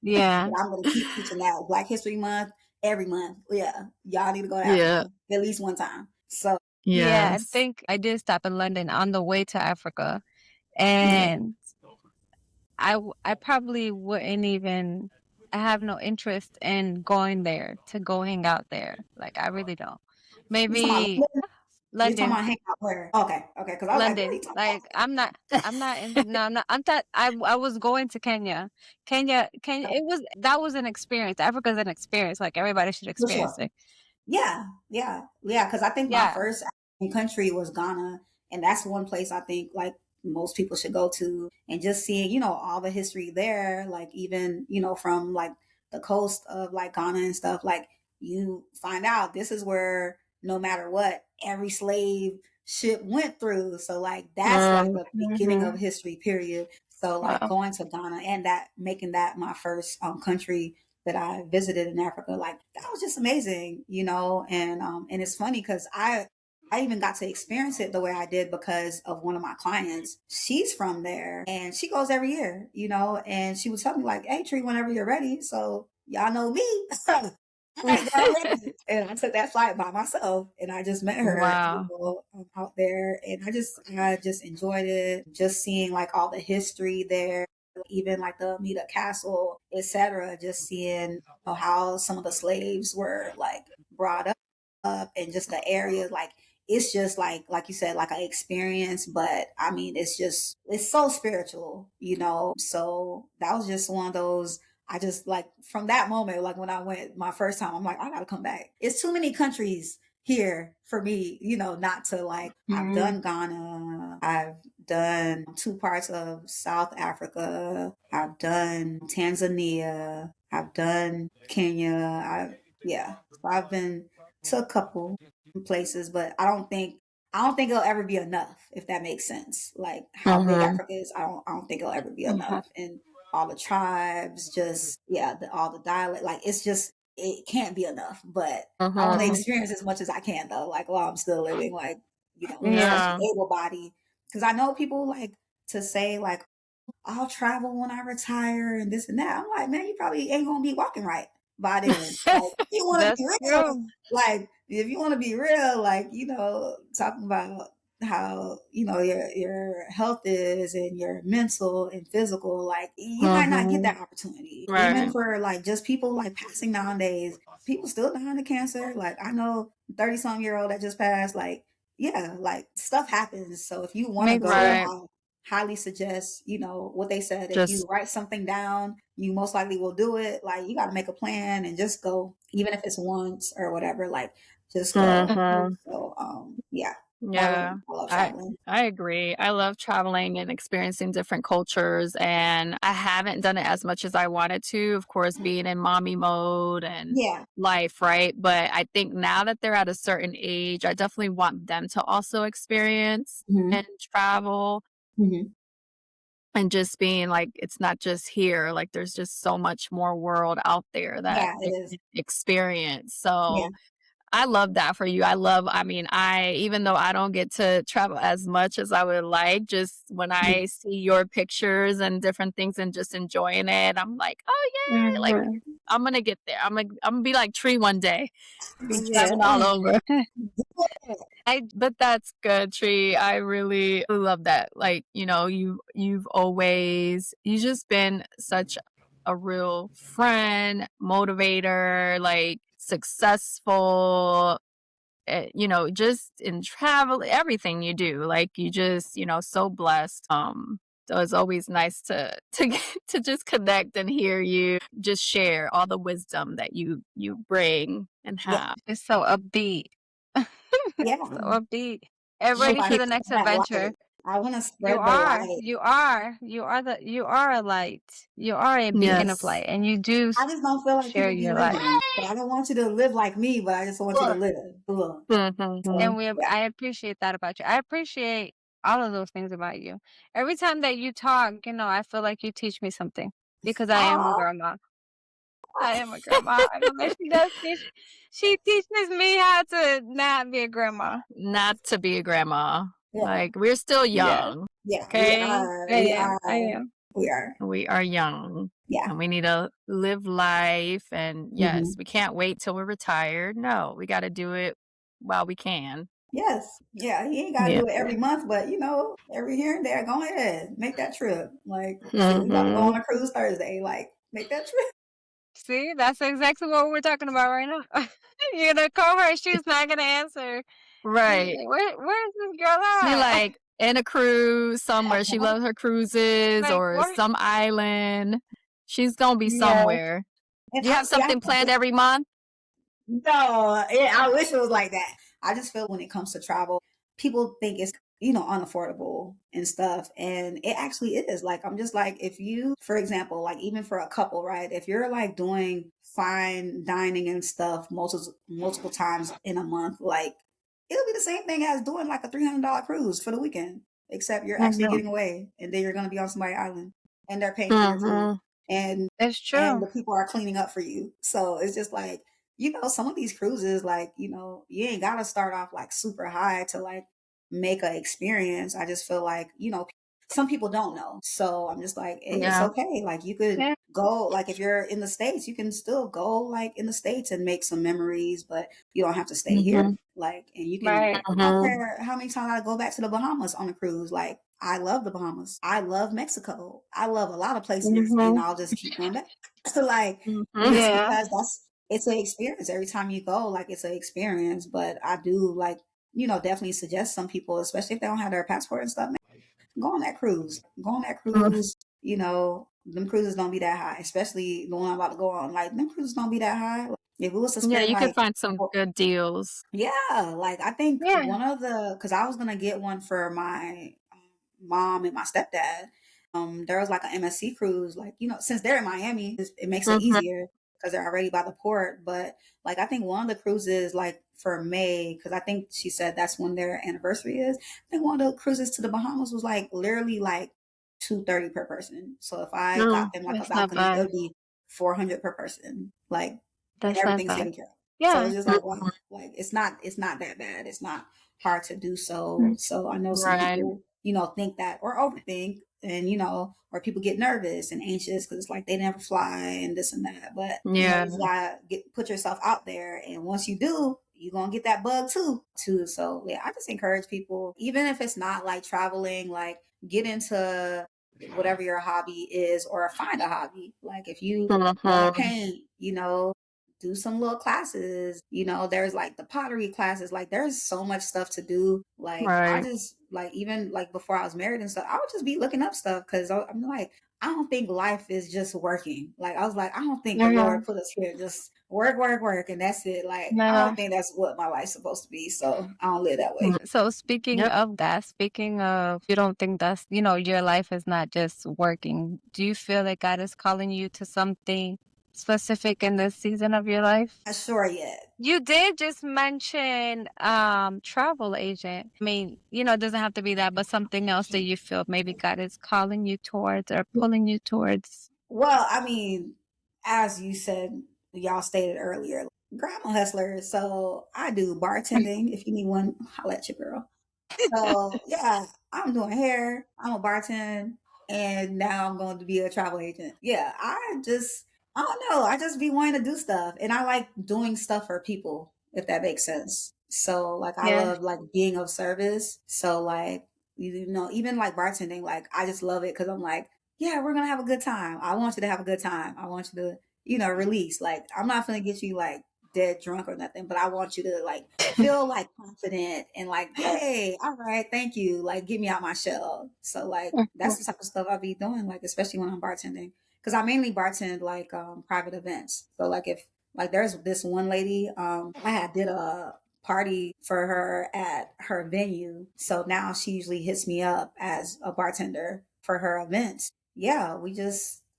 S2: Yeah.
S3: But I'm going to keep teaching that Black History Month every month. Yeah, y'all need to go to
S1: Yeah.
S3: Africa at least one time. So,
S2: Yeah, I
S1: Yes.
S2: think I did stop in London on the way to Africa,
S3: yeah,
S2: and I probably wouldn't even. I have no interest in going there to go hang out there. Like I really don't.
S3: you talking about
S2: Maybe
S3: London? You talking
S2: London,
S3: about hang out where? Okay, okay, because I was like, what are
S2: London.
S3: you talking
S2: Like I'm not in. No, I'm not. I'm that. I was going to Kenya. Kenya.
S3: about?
S2: That was an experience. Africa's an experience. Like everybody should
S3: For
S2: experience
S3: sure.
S2: it.
S3: Yeah, yeah, yeah. Because I think my
S2: Yeah.
S3: first African country was Ghana, and that's one place I think like most people should go to, and just seeing all the history there, like even from like the coast of like Ghana and stuff. Like you find out this is where no matter what, every slave ship went through. So like that's like the beginning of
S2: Mm-hmm.
S3: history. Period. So like
S2: Wow.
S3: going to Ghana and that making that my first country that I visited in Africa, like that was just amazing, and it's funny because I even got to experience it the way I did because of one of my clients. She's from there and she goes every year, and she would tell me like, "Hey, Tree, whenever you're ready." So y'all know me. All right, girl, I'm ready. And I took that flight by myself, and I just met her,
S1: Wow.
S3: out there, and I just enjoyed it, just seeing like all the history there, even like the Amida Castle, etc. Just seeing how some of the slaves were like brought up, and just the area, like it's just like you said, like an experience. But I mean, it's so spiritual, So that was just one of those. I just like from that moment, like when I went my first time, I'm like, I gotta come back. It's too many countries here for me, not to like. I've
S2: Hmm.
S3: done Ghana, I've done two parts of South Africa, I've done Tanzania, I've done Kenya. Yeah, so I've been to a couple places, but I don't think it'll ever be enough, if that makes sense. Like how big
S1: Hmm.
S3: Africa is, I don't think it'll ever be enough. And all the tribes, just yeah, all the dialect, like it's just it can't be enough. But I want to
S1: Hmm.
S2: Hmm.
S3: experience as much as I can though, like while I'm still living, like
S2: Yeah.
S3: especially
S1: Yeah.
S3: able body, because I know people like to say like I'll travel when I retire and this and that. I'm like, man, you probably ain't gonna be walking right by then. Like, if you want to
S2: That's
S3: be real,
S2: true.
S3: like if you want to be real, like talking about. how your health is and your mental and physical, like you might not get
S1: Mhm.
S3: that opportunity. Even
S1: Right.
S3: for like just people like passing nowadays, people still dying of cancer. Like I know 30 some year old that just passed. Like yeah, like stuff happens. So if you want to
S2: Me
S3: go,
S2: too.
S1: Right.
S3: I highly suggest, what they said. If you
S1: Just
S3: write something down, you most likely will do it. Like you got to make a plan and just go, even if it's once or whatever. Like just go.
S1: mhm.
S3: So yeah,
S1: Yeah.
S3: I love
S1: I
S3: traveling.
S1: I agree. I love traveling and experiencing different cultures, and I haven't done it as much as I wanted to, of course, being in mommy mode and
S3: Yeah.
S1: life, right? But I think now that they're at a certain age, I definitely want them to also experience
S3: Hmm.
S1: and travel
S3: Hmm.
S1: and just being like it's not just here, like there's just so much more world out there that
S3: Yeah, it
S1: they
S3: is.
S1: can experience.
S3: Yeah.
S1: So I love that for you. I mean, even though I don't get to travel as much as I would like, just when I see your pictures and different things and just enjoying it, I'm like, oh yeah, like
S2: Mhm.
S1: I'm gonna get there. I'm gonna be like Tree one day, be
S2: Yeah.
S1: traveling all over.
S2: I
S1: But that's good, Tree. I really love that. Like, you've always you just been such a real friend, motivator, like successful, just in travel, everything you do. Like you just, so blessed. So it's always nice to get, to just connect and hear you just share all the wisdom that you bring and
S3: Yeah.
S1: have.
S2: It's so upbeat.
S3: Yeah.
S2: So upbeat. And
S3: I'm
S2: ready
S1: She
S2: for
S3: like
S2: the
S1: keeps
S2: next
S3: that
S2: adventure.
S3: light. I want to
S2: You
S3: spread the
S2: are.
S3: light.
S2: You are. You are a light. You are a beacon of
S1: yes.
S2: light, and you do
S3: I just don't feel like
S2: share
S3: people be
S2: your light.
S3: living. So I don't want you to live like me, but I just want you to live. Look. So
S1: Mhm.
S3: yeah.
S2: I appreciate that about you. I appreciate all of those things about you. Every time that you talk, I feel like you teach me something because I am a
S3: Oh,
S2: grandma. I am a grandma. I know that she does teach. She teaches me how to not be a grandma.
S1: Not to be a grandma.
S3: yeah.
S1: Like we're still
S2: Yes,
S1: young,
S3: Yeah. We
S1: okay?
S3: are.
S2: I
S3: We
S2: am. I
S3: are.
S2: am.
S3: We are.
S1: We are young
S3: Yeah.
S1: and we need to live life. And yes,
S3: Hmm.
S1: we can't wait till we're retired. No, we got to do it while we can.
S3: Yes. Yeah. You ain't got to
S1: Yeah.
S3: do it every month, but every here and there, go ahead. Make that trip. Like, shit, we about to go
S1: Hmm.
S3: on a cruise Thursday. Like, make that trip.
S2: See, that's exactly what we're talking about right now. You're gonna call her, she's not gonna answer. She's
S1: Right.
S2: like, where's this girl
S1: She
S2: at?
S1: like in a cruise somewhere. She loves her cruises
S2: Like,
S1: or
S2: what?
S1: some island. She's going to be
S2: Yes.
S1: somewhere.
S3: And
S1: Do you have
S3: honestly,
S1: something planned every month?
S3: no, I wish it was like that. I just feel when it comes to travel, people think it's, unaffordable and stuff. And it actually is. Like, I'm just like, if you, for example, like even for a couple, right? If you're like doing fine dining and stuff multiple times in a month, like it'll be the same thing as doing like a $300 cruise for the weekend, except you're actually
S2: Mhm.
S3: getting away and then you're going to be on somebody's island and they're paying for your food.
S1: Hmm.
S3: And
S2: It's
S3: and
S2: true.
S3: the people are cleaning up for you. So it's just like, some of these cruises, like, you ain't got to start off like super high to like make a experience. I just feel like, some people don't know. So I'm just like, it's
S1: Yeah.
S3: okay. Like you could
S2: Yeah.
S3: go, like if you're in the States, you can still go like in the States and make some memories, but you don't have to stay here.
S1: Hmm.
S3: Like, and you can,
S2: Right.
S3: I don't
S1: Hmm.
S3: care how many times I go back to the Bahamas on a cruise. Like, I love the Bahamas. I love Mexico. I love a lot of places, and
S2: Mhm.
S3: I'll just keep going back. So, like,
S1: Hmm.
S3: just
S2: Yeah.
S3: because it's an experience every time you go, like it's an experience. But I do like, definitely suggest some people, especially if they don't have their passport and stuff, man, go on that cruise. Go on that cruise. Them cruises don't be that high, especially the one I'm about to go on. Like, them cruises don't be that high. Like, if it was to
S1: Yeah,
S3: spend
S1: you can
S3: like,
S1: find some good deals.
S3: yeah, like I think
S2: Yeah.
S3: because I was gonna get one for my mom and my stepdad. There was like an MSC cruise, like since they're in Miami, it makes it
S1: Hmm.
S3: easier because they're already by the port. But like I think one of the cruises, like for May, because I think she said that's when their anniversary is. I think one of the cruises to the Bahamas was like literally like 230 per person. So if I
S1: Mm.
S3: got them like a
S2: That's not
S3: balcony, it
S2: bad.
S3: would be 400 per person. Like and
S2: That's not
S3: everything's
S2: bad.
S3: taken care of. So
S2: Yeah.
S3: it's just like wow, like it's not that bad. It's not hard to do so.
S2: Mm.
S3: So I know some
S1: Right.
S3: people, think that or overthink and or people get nervous and anxious because it's like they never fly and this and that. But
S1: Yeah.
S3: you gotta put yourself out there and once you do, you're gonna get that bug too. So yeah, I just encourage people, even if it's not like traveling, like get into whatever your hobby is or find a hobby. Like if you want to
S1: Mhm.
S3: paint, do some little classes. There's like the pottery classes. Like there's so much stuff to do. Like I
S1: Right.
S3: just like even like before I was married and stuff, I would just be looking up stuff because I'm like, I don't think life is just working. Like I was like, I don't think the
S2: Mhm.
S3: Lord put us here just work, work, work, and that's it. Like I
S2: No.
S3: don't think that's what my life's supposed to be. So I don't live that
S1: Mm.
S3: way.
S2: So speaking
S1: Yep.
S2: of that, speaking of you don't think that's, your life is not just working. Do you feel that God is calling you to something specific in this season of your life?
S3: Not sure yet.
S2: You did just mention travel agent. I mean, it doesn't have to be that, but something else that you feel maybe God is calling you towards or pulling you towards.
S3: Well, I mean, as you said, y'all stated earlier, grandma hustler. So I do bartending. If you need one, holla at your girl. So yeah, I'm doing hair. I'm a bartend, and now I'm going to be a travel agent. Yeah, I don't know. I just be wanting to do stuff, and I like doing stuff for people, if that makes sense. So like, I
S2: Yeah.
S3: love like being of service. So like, even like bartending, like I just love it because I'm like, yeah, we're gonna have a good time. I want you to have a good time. I want you to, release. Like I'm not gonna get you like dead drunk or nothing, but I want you to like feel like confident and like, hey, all right, thank you. Like get me out my shell. So like that's the type of stuff I be doing, like especially when I'm bartending. Because I mainly bartend like private events. So like if like there's this one lady, I had did a party for her at her venue. So now she usually hits me up as a bartender for her events. Yeah,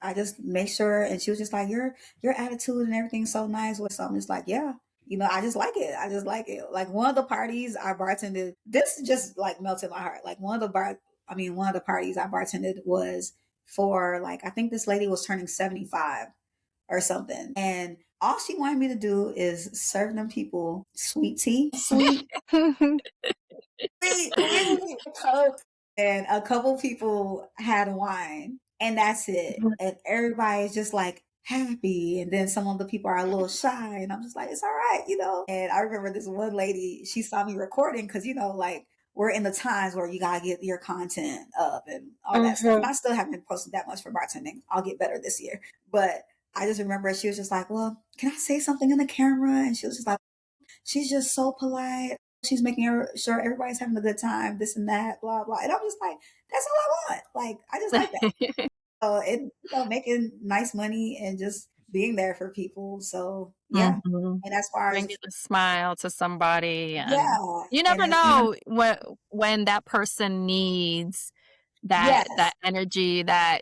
S3: I just make sure, and she was just like, your attitude and everything's so nice. With something, just like, yeah, I just like it. I just like it. Like one of the parties I bartended, this just like melted my heart. Like one of the parties I bartended was for like, I think this lady was turning 75 or something. And all she wanted me to do is serve them people sweet tea, sweet Coke. And a couple people had wine, and that's it. And everybody's just like happy. And then some of the people are a little shy, and I'm just like, it's all right. And I remember this one lady, she saw me recording because, like we're in the times where you gotta get your content up and all that stuff. And
S2: Mhm.
S3: I still haven't posted that much for bartending. I'll get better this year. But I just remember she was just like, well, can I say something in the camera? And she was just like, she's just so polite. She's making sure everybody's having a good time, this and that, blah, blah. And I'm just like, that's all I want. Like, I just like that. So, and, making nice money and just being there for people. So, yeah.
S1: Mhm.
S3: And as far as,
S1: Bringing a smile to somebody, and
S3: yeah.
S1: you
S3: And
S1: never
S3: as even,
S1: know when that person needs that
S3: yes.
S1: energy, that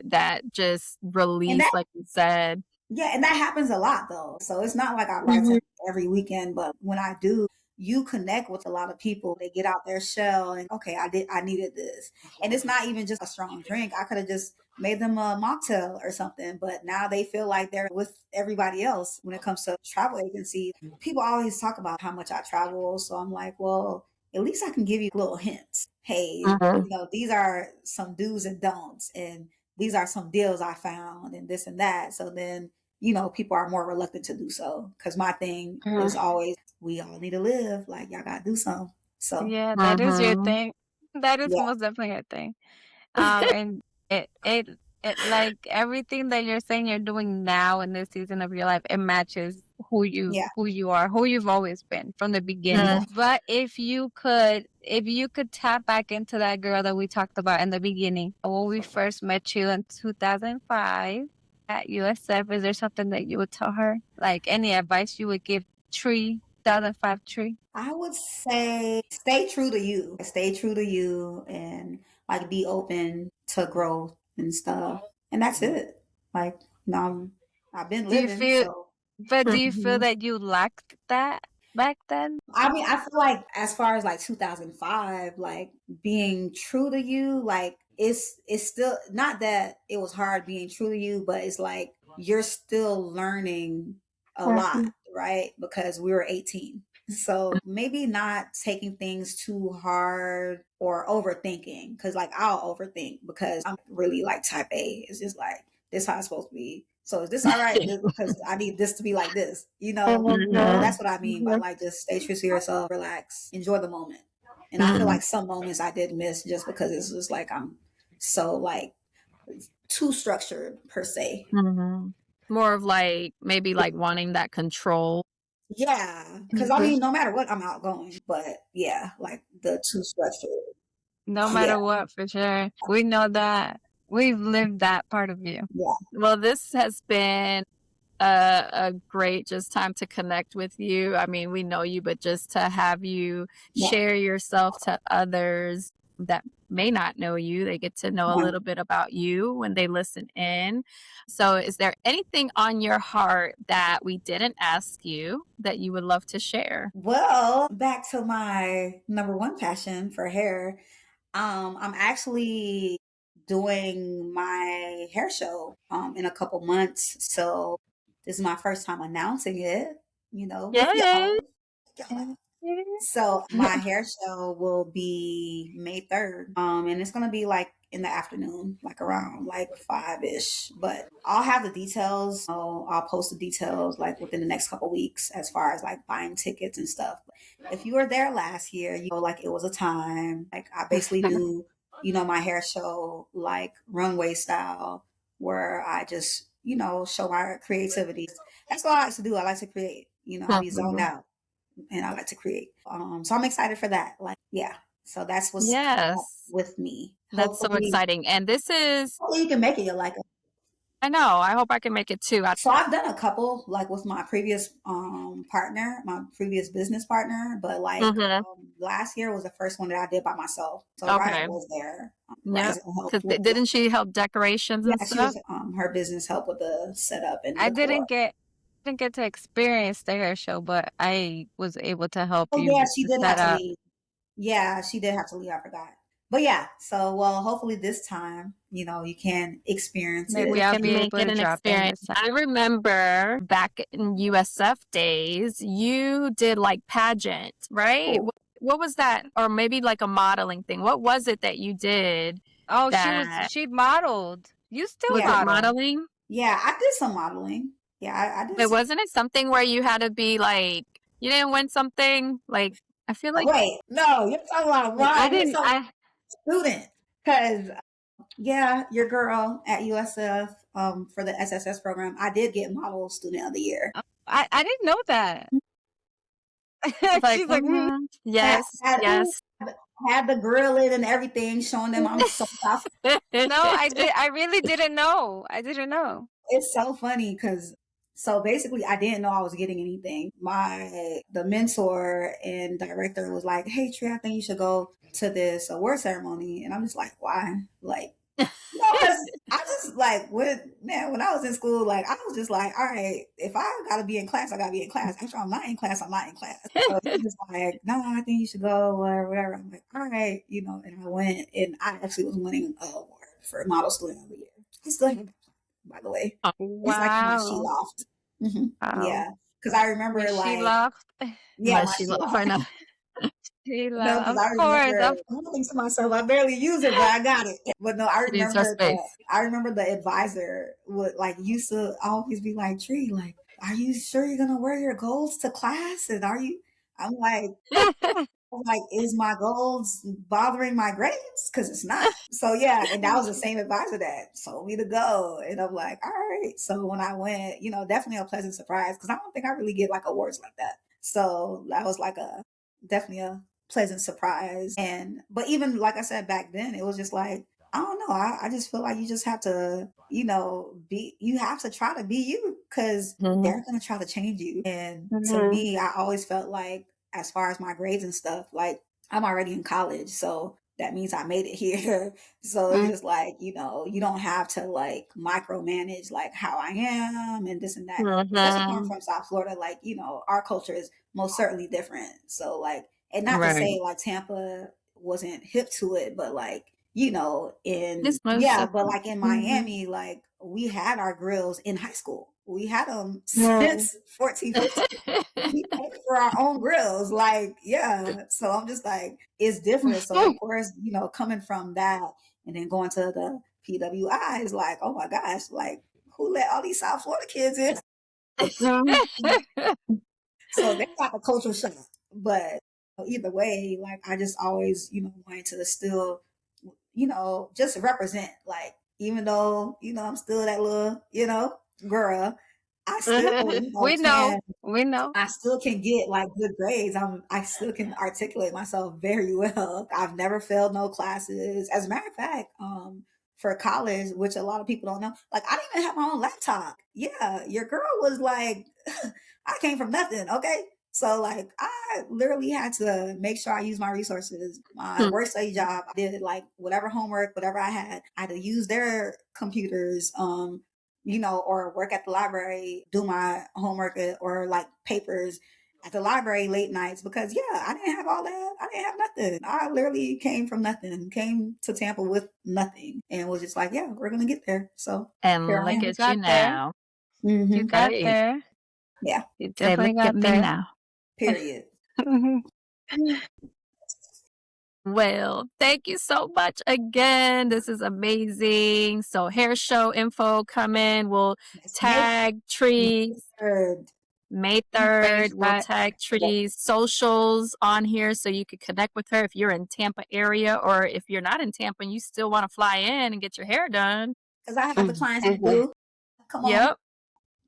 S1: just
S3: And
S1: release,
S3: that
S1: like you said.
S3: Yeah, and that happens a lot though. So it's not like I bartend
S1: Mhm.
S3: every weekend, but when I do, you connect with a lot of people. They get out their shell and okay, I needed this. And it's not even just a strong drink. I could have just made them a mocktail or something, but now they feel like they're with everybody else when it comes to travel agency. People always talk about how much I travel, so I'm like, well, at least I can give you little hints. Hey,
S1: Mhm.
S3: these are some do's and don'ts, and these are some deals I found, and this and that. So then people are more reluctant to do so. Because my thing is
S2: Mhm.
S3: always, we all need to live. Like, y'all got to do something. So,
S2: Yeah, that is your
S1: Mhm.
S2: thing. That is
S3: yeah,
S2: most definitely your thing. And it it it like everything that you're saying you're doing now in this season of your life, it matches
S3: yeah,
S2: who you are, who you've always been from the beginning.
S3: yeah.
S1: Mm.
S2: But if you could tap back into that girl that we talked about in the beginning, when we first met you in 2005 at USF, is there something that you would tell her? Like any advice you would give Tree, 2005 Tree?
S3: I would say stay true to you. Stay true to you and like be open to growth and stuff. And that's it. Like, I've been
S2: Do you
S3: living.
S2: feel
S3: So,
S2: do you feel
S1: Mhm.
S2: that you lacked that back then?
S3: I mean, I feel like as far as like 2005, like being true to you, like it's still not that it was hard being true to you, but it's like you're still learning a lot,
S2: Mhm.
S3: right? Because we were 18. So maybe not taking things too hard or overthinking. Cause like I'll overthink because I'm really like type A. It's just like this how it's supposed to be. So is this all right? Because I need this to be like this, you know? So
S1: Mhm.
S3: that's what I mean by like just stay true to yourself, relax, enjoy the moment. And I feel
S1: Mhm.
S3: like some moments I did miss just because it's just like I'm so like too structured per se.
S1: Mhm. More of like maybe like wanting that control.
S3: Yeah, because I
S1: Mhm.
S3: mean, no matter what, I'm outgoing. But yeah, like the too structured.
S2: No
S3: Yeah,
S2: matter what, for sure. We know that. We've lived that part of you.
S3: yeah,
S1: Well, this has been a great just time to connect with you. I mean, we know you, but just to have you
S3: yeah.
S1: share yourself to others that may not know you, they get to know a
S3: Right.
S1: little bit about you when they listen in. So, is there anything on your heart that we didn't ask you that you would love to share?
S3: Well, back to my number one passion for hair. I'm actually doing my hair show in a couple months. So this is my first time announcing it, with
S1: Yay!
S3: y'all. So my hair show will be May 3rd. And it's gonna be like in the afternoon, like around like 5-ish. But I'll have the details. I'll post the details like within the next couple weeks as far as like buying tickets and stuff. If you were there last year, like it was a time. Like I basically do, my hair show like runway style where I just, show my creativity. That's what I like to do. I like to create. I be zoned
S1: Mhm.
S3: out and I like to create. So I'm excited for that. Like, yeah. So that's what's coming up
S1: Yes,
S3: with me.
S1: that's so
S3: Hopefully,
S1: exciting. And this is,
S3: hopefully you can make it. You're like,
S1: I know, I hope I can make it too.
S3: so I've done a couple like with my previous partner, my previous business partner, but like
S1: Mhm.
S3: last year was the first one that I did by myself. So Riza
S1: Okay.
S3: was there.
S1: Yep.
S3: Riza helped
S1: Because
S3: with
S1: didn't she help decorations and
S3: yeah, she
S1: stuff?
S3: was her business helped with the setup and
S2: I
S3: decor.
S2: didn't get to experience the hair show, but I was able to help
S3: Oh
S2: you
S3: yeah,
S2: with
S3: she
S2: the
S3: did have to
S2: setup.
S3: leave. Yeah, she did have to leave. I forgot. But yeah, so well, hopefully this time, you can experience it.
S2: Maybe
S1: We
S2: I'll
S1: can
S2: be
S1: make
S2: able
S1: it
S2: to
S1: an
S2: drop in
S1: experience.
S2: this time.
S1: I remember back in USF days, you did like pageant, right?
S3: Cool.
S1: What was that? Or maybe like a modeling thing. What was it that you did
S2: Oh,
S1: that
S2: she modeled. You still
S1: was
S3: Yeah,
S1: it
S2: model.
S1: modeling?
S3: yeah, I did some modeling. Yeah, I did
S1: But
S3: some.
S1: wasn't it something where you had to be like, you didn't win something? Like, I feel like,
S3: Wait, no, you're talking about
S2: I
S3: mine. You're
S2: didn't
S3: talking
S2: I
S3: about student. Because yeah, your girl at USF for the SSS program, I did get model student of the year.
S2: I didn't know that.
S1: it's like,
S2: She's like,
S3: Had,
S1: yes,
S3: had,
S1: yes.
S3: had the grill it and everything, showing them I'm so tough.
S2: no, I really didn't know. I didn't know.
S3: It's so funny because so basically I didn't know I was getting anything. The mentor and director was like, "Hey Trey, I think you should go to this award ceremony," and I'm just like, "Why?" Like, because I just like when I was in school, like I was just like, all right, if I gotta be in class, I gotta be in class. After I'm not in class, I'm not in class. So he was like, no, I think you should go, whatever, whatever. I'm like, all right, and I went and I actually was winning an award for model student of the year. I still have it, by the way. It's like in my sheet
S2: Wow.
S3: loft. Hmm.
S2: Wow.
S3: Yeah. Cause I
S2: Your
S3: remember
S2: she
S3: like,
S2: laughed.
S3: yeah,
S1: My
S3: my sheet
S1: Sheila, I
S3: loft.
S1: know.
S2: She
S3: No,
S2: laughed.
S3: because
S2: Of
S3: I
S2: course.
S3: remember I'm thinking to myself, I barely use it, but I got it. But no,
S1: She needs her space.
S3: I remember the advisor would like used to always be like, Tree, like, are you sure you're gonna wear your goals to class? And I'm like, is my goals bothering my grades? Because it's not. So yeah, and that was the same advisor that told me to go. And I'm like, all right. So when I went, definitely a pleasant surprise because I don't think I really get like awards like that. So that was like a definitely a pleasant surprise. And but even like I said back then, it was just like, I don't know. I just feel like you just have to, you have to try to be you because
S1: Mhm.
S3: they're gonna try to change you. And to
S1: Mhm.
S3: me, I always felt like as far as my grades and stuff, like I'm already in college. So that means I made it here. So it's
S1: Mm.
S3: just like, you don't have to like micromanage like how I am and this and that. Especially coming
S1: Mhm.
S3: from South Florida, like, our culture is most certainly different. So like, and not to
S1: Right.
S3: say like Tampa wasn't hip to it, but like,
S1: It's most
S3: yeah,
S1: of
S3: but like in
S1: mhm.
S3: Miami, like we had our grills in high school. We had them
S1: Mm.
S3: since 14, 15. We pay for our own grills. Like, yeah. So I'm just like, it's different. So of course, coming from that and then going to the PWI is like, oh my gosh, like who let all these South Florida kids in? So they got the culture shock. But either way, like I just always, wanted to still, just represent. Like even though, I'm still that little, girl, I still,
S2: We know. We know.
S3: I still can get like good grades. I still can articulate myself very well. I've never failed no classes. As a matter of fact, for college, which a lot of people don't know, like I didn't even have my own laptop. Yeah, your girl was like, I came from nothing. Okay. So like I literally had to make sure I use my resources. My work study job, I did like whatever homework, whatever I had to use their computers. Or work at the library, do my homework or like papers at the library late nights because I didn't have all that. I didn't have nothing. I literally came from nothing, came to Tampa with nothing and was just like, we're going to get there. So
S1: And
S3: here I
S1: look
S3: am.
S1: at you now.
S2: You got
S1: Right.
S2: there.
S3: Yeah.
S2: You
S1: Say,
S2: definitely
S1: look at
S2: got
S1: me
S2: there.
S1: now.
S3: Period.
S1: Well, thank you so much again. This is amazing. So hair show info coming. We'll tag trees. May 3rd, we'll tag Tree's socials on here so you can connect with her if you're in Tampa area or if you're not in Tampa and you still want to fly in and get your hair done.
S3: Because I have the clients to do. Come on.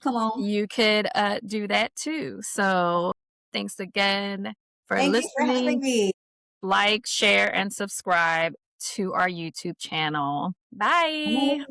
S3: Come on.
S1: You could do that too. So thanks again for
S3: Thank you for having
S1: listening.
S3: me.
S1: Like, share, and subscribe to our YouTube channel. Bye.